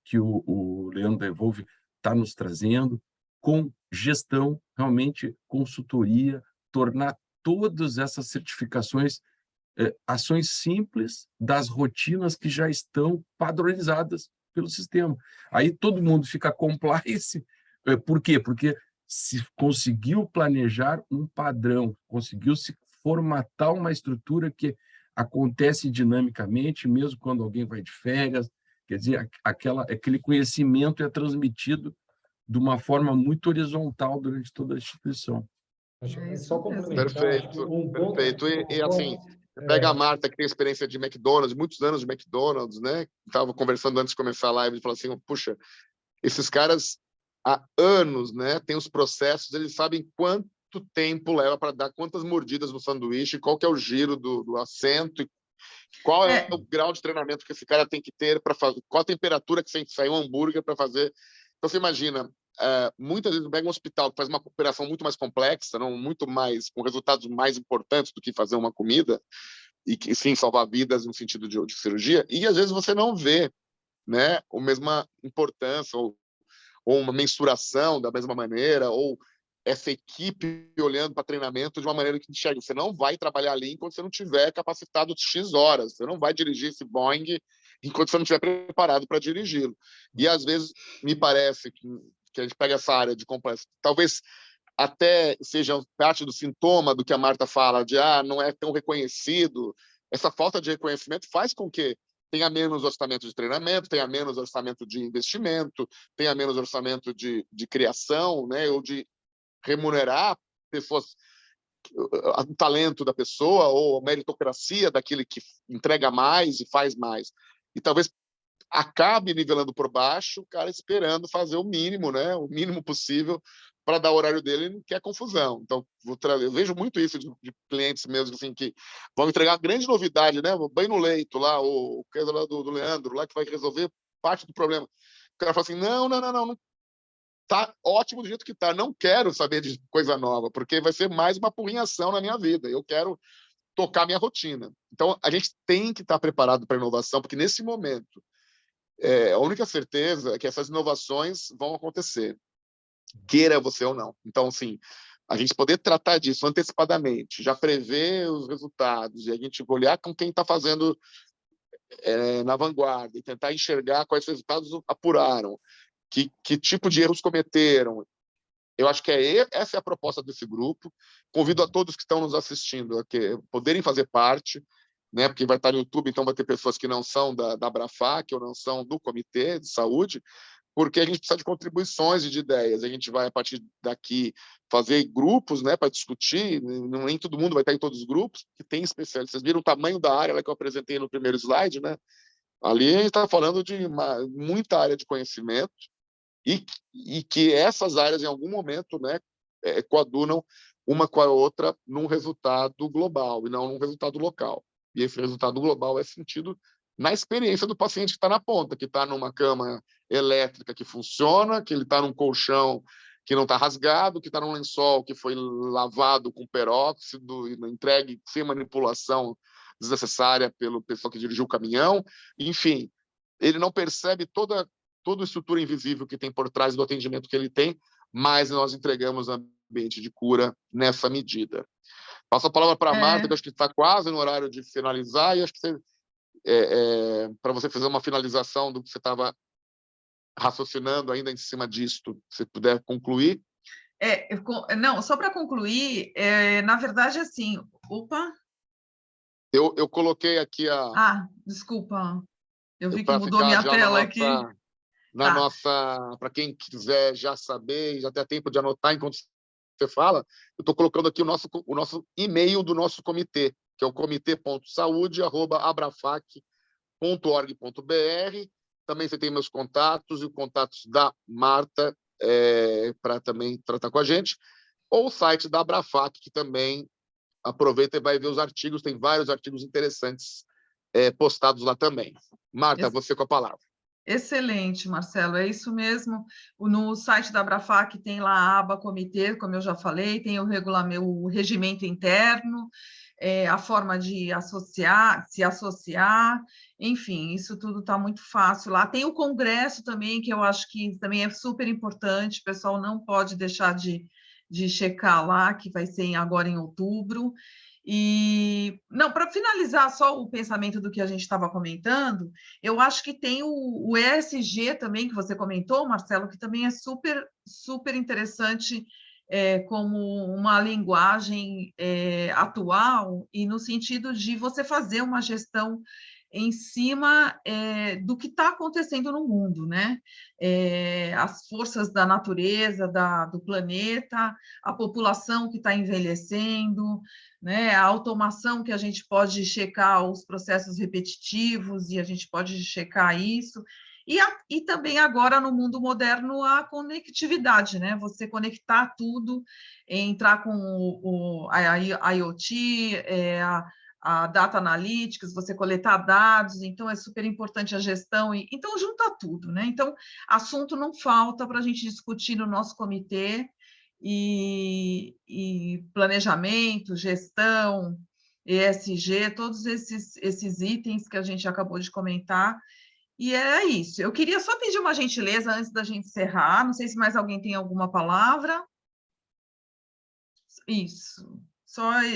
que o Leandro da Evolve está nos trazendo, com gestão, realmente consultoria, tornar todas essas certificações ações simples das rotinas que já estão padronizadas pelo sistema. Aí todo mundo fica compliance. Por quê? Porque se conseguiu planejar um padrão, conseguiu se formatar uma estrutura que acontece dinamicamente, mesmo quando alguém vai de férias, quer dizer, aquele conhecimento é transmitido de uma forma muito horizontal durante toda a instituição. Só isso mesmo. complementar, acho que Perfeito, um ponto que perfeito. você E assim, colocou você pega a Marta, que tem experiência de McDonald's, muitos anos de McDonald's, né? Estava conversando antes de começar a live, e falou assim, puxa, esses caras há anos, né, têm os processos, eles sabem quanto tempo leva para dar quantas mordidas no sanduíche, qual que é o giro do assento, qual é o grau de treinamento que esse cara tem que ter para fazer, qual a temperatura que tem que sair um hambúrguer para fazer. Então, você imagina, muitas vezes pega um hospital que faz uma operação muito mais complexa, não muito mais com resultados mais importantes do que fazer uma comida, e que sim salvar vidas no sentido de cirurgia, e às vezes você não vê, né, a mesma importância ou uma mensuração da mesma maneira, ou essa equipe olhando para treinamento de uma maneira que enxerga. Você não vai trabalhar ali enquanto você não tiver capacitado X horas. Você não vai dirigir esse Boeing enquanto você não estiver preparado para dirigi-lo. E, às vezes, me parece que a gente pega essa área de complexidade. Talvez até seja parte do sintoma do que a Marta fala, de não é tão reconhecido. Essa falta de reconhecimento faz com que tenha menos orçamento de treinamento, tenha menos orçamento de investimento, tenha menos orçamento de criação, né, ou de remunerar pessoas, o talento da pessoa ou a meritocracia daquele que entrega mais e faz mais. E talvez acabe nivelando por baixo, o cara esperando fazer o mínimo, né, o mínimo possível para dar o horário dele, que é confusão. Então, eu vejo muito isso de clientes mesmo, assim, que vão entregar uma grande novidade, né, banho no leito lá, o caso lá do Leandro, lá que vai resolver parte do problema. O cara fala assim, não, tá ótimo do jeito que tá, não quero saber de coisa nova, porque vai ser mais uma apurrinhação na minha vida, eu quero tocar minha rotina. Então, a gente tem que estar preparado para a inovação, porque nesse momento, a única certeza é que essas inovações vão acontecer, queira você ou não. Então, assim, a gente poder tratar disso antecipadamente, já prever os resultados, e a gente olhar com quem está fazendo na vanguarda, e tentar enxergar quais resultados apuraram, que tipo de erros cometeram. Eu acho que essa é a proposta desse grupo. Convido a todos que estão nos assistindo a poderem fazer parte, né, porque vai estar no YouTube, então vai ter pessoas que não são da Abrafac ou não são do Comitê de Saúde, porque a gente precisa de contribuições e de ideias. A gente vai, a partir daqui, fazer grupos, né, para discutir. Nem todo mundo vai estar em todos os grupos, que tem especialistas. Vocês viram o tamanho da área que eu apresentei no primeiro slide, né? Ali a gente está falando de muita área de conhecimento, e que essas áreas, em algum momento, né, coadunam uma com a outra num resultado global e não num resultado local. E esse resultado global é sentido na experiência do paciente que está na ponta, que está numa cama elétrica que funciona, que ele está num colchão que não está rasgado, que está num lençol que foi lavado com peróxido e entregue sem manipulação desnecessária pelo pessoal que dirigiu o caminhão. Enfim, ele não percebe toda a estrutura invisível que tem por trás do atendimento que ele tem, mas nós entregamos ambiente de cura nessa medida. Passo a palavra para a Marta, que acho que está quase no horário de finalizar, e acho que para você fazer uma finalização do que você estava raciocinando ainda em cima disto, se puder concluir. Não, só para concluir, na verdade, assim, opa. Eu coloquei aqui desculpa, eu vi que para mudou ficar minha já tela aqui. Para quem quiser já saber, já ter tempo de anotar enquanto você fala, eu estou colocando aqui o nosso e-mail do nosso comitê, que é o comitê.saude@abrafac.org.br. Também você tem meus contatos e os contatos da Marta para também tratar com a gente, ou o site da Abrafac, que também aproveita e vai ver os artigos, tem vários artigos interessantes postados lá também. Marta, você com a palavra. Excelente, Marcelo, é isso mesmo. No site da Abrafac tem lá a aba comitê, como eu já falei, tem o regimento interno, a forma de se associar, enfim, isso tudo está muito fácil lá. Tem o congresso também, que eu acho que também é super importante, o pessoal não pode deixar de checar lá, que vai ser agora em outubro. E, não, para finalizar só o pensamento do que a gente estava comentando, eu acho que tem o ESG também, que você comentou, Marcelo, que também é super, super interessante como uma linguagem atual e no sentido de você fazer uma gestão em cima do que está acontecendo no mundo, né? As forças da natureza, do planeta, a população que está envelhecendo, né? A automação que a gente pode checar os processos repetitivos e a gente pode checar isso. E também agora no mundo moderno a conectividade, né? Você conectar tudo, entrar com a IoT, a Data Analytics, você coletar dados, então é super importante a gestão, então junta tudo, né? Então, assunto não falta para a gente discutir no nosso comitê, e planejamento, gestão, ESG, todos esses itens que a gente acabou de comentar, e é isso. Eu queria só pedir uma gentileza antes da gente encerrar, não sei se mais alguém tem alguma palavra. Isso.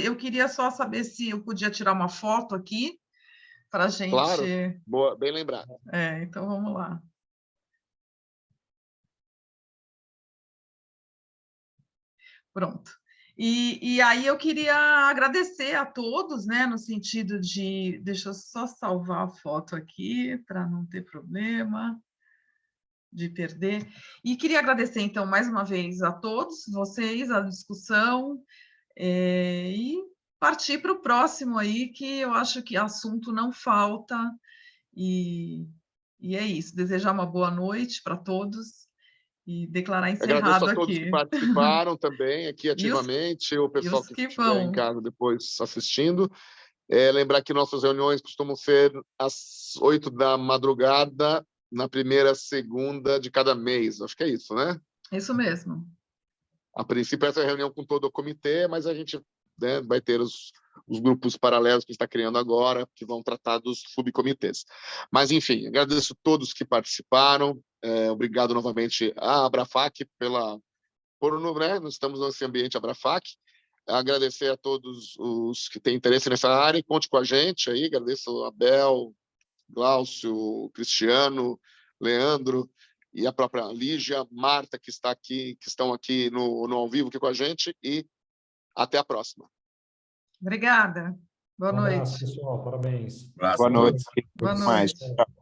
Eu queria só saber se eu podia tirar uma foto aqui para a gente... Claro, boa, bem lembrado. Então vamos lá. Pronto. E aí eu queria agradecer a todos, né, no sentido de... Deixa eu só salvar a foto aqui, para não ter problema de perder. E queria agradecer, então, mais uma vez a todos vocês, a discussão, e partir para o próximo aí, que eu acho que assunto não falta, e é isso. Desejar uma boa noite para todos e declarar Agradeço encerrado a todos que aqui. participaram também aqui E os, ativamente, o e pessoal os que que estiver em vão. casa depois assistindo. Lembrar que nossas reuniões costumam ser às 8 da madrugada, na primeira segunda de cada mês. Acho que é isso, né? Isso mesmo. A princípio, essa é a reunião com todo o comitê, mas a gente, né, vai ter os grupos paralelos que está criando agora, que vão tratar dos subcomitês. Mas, enfim, agradeço a todos que participaram. Obrigado novamente à Abrafac né, nós estamos nesse ambiente Abrafac. Agradecer a todos os que têm interesse nessa área e conte com a gente aí. Agradeço a Abel, Glaucio, Cristiano, Leandro e a própria Lígia, Marta, que estão aqui no ao vivo aqui com a gente, e até a próxima. Obrigada. Boa Um abraço, noite. pessoal. Parabéns. Abraço Boa a noite. todos. Boa Mais. noite. Tchau.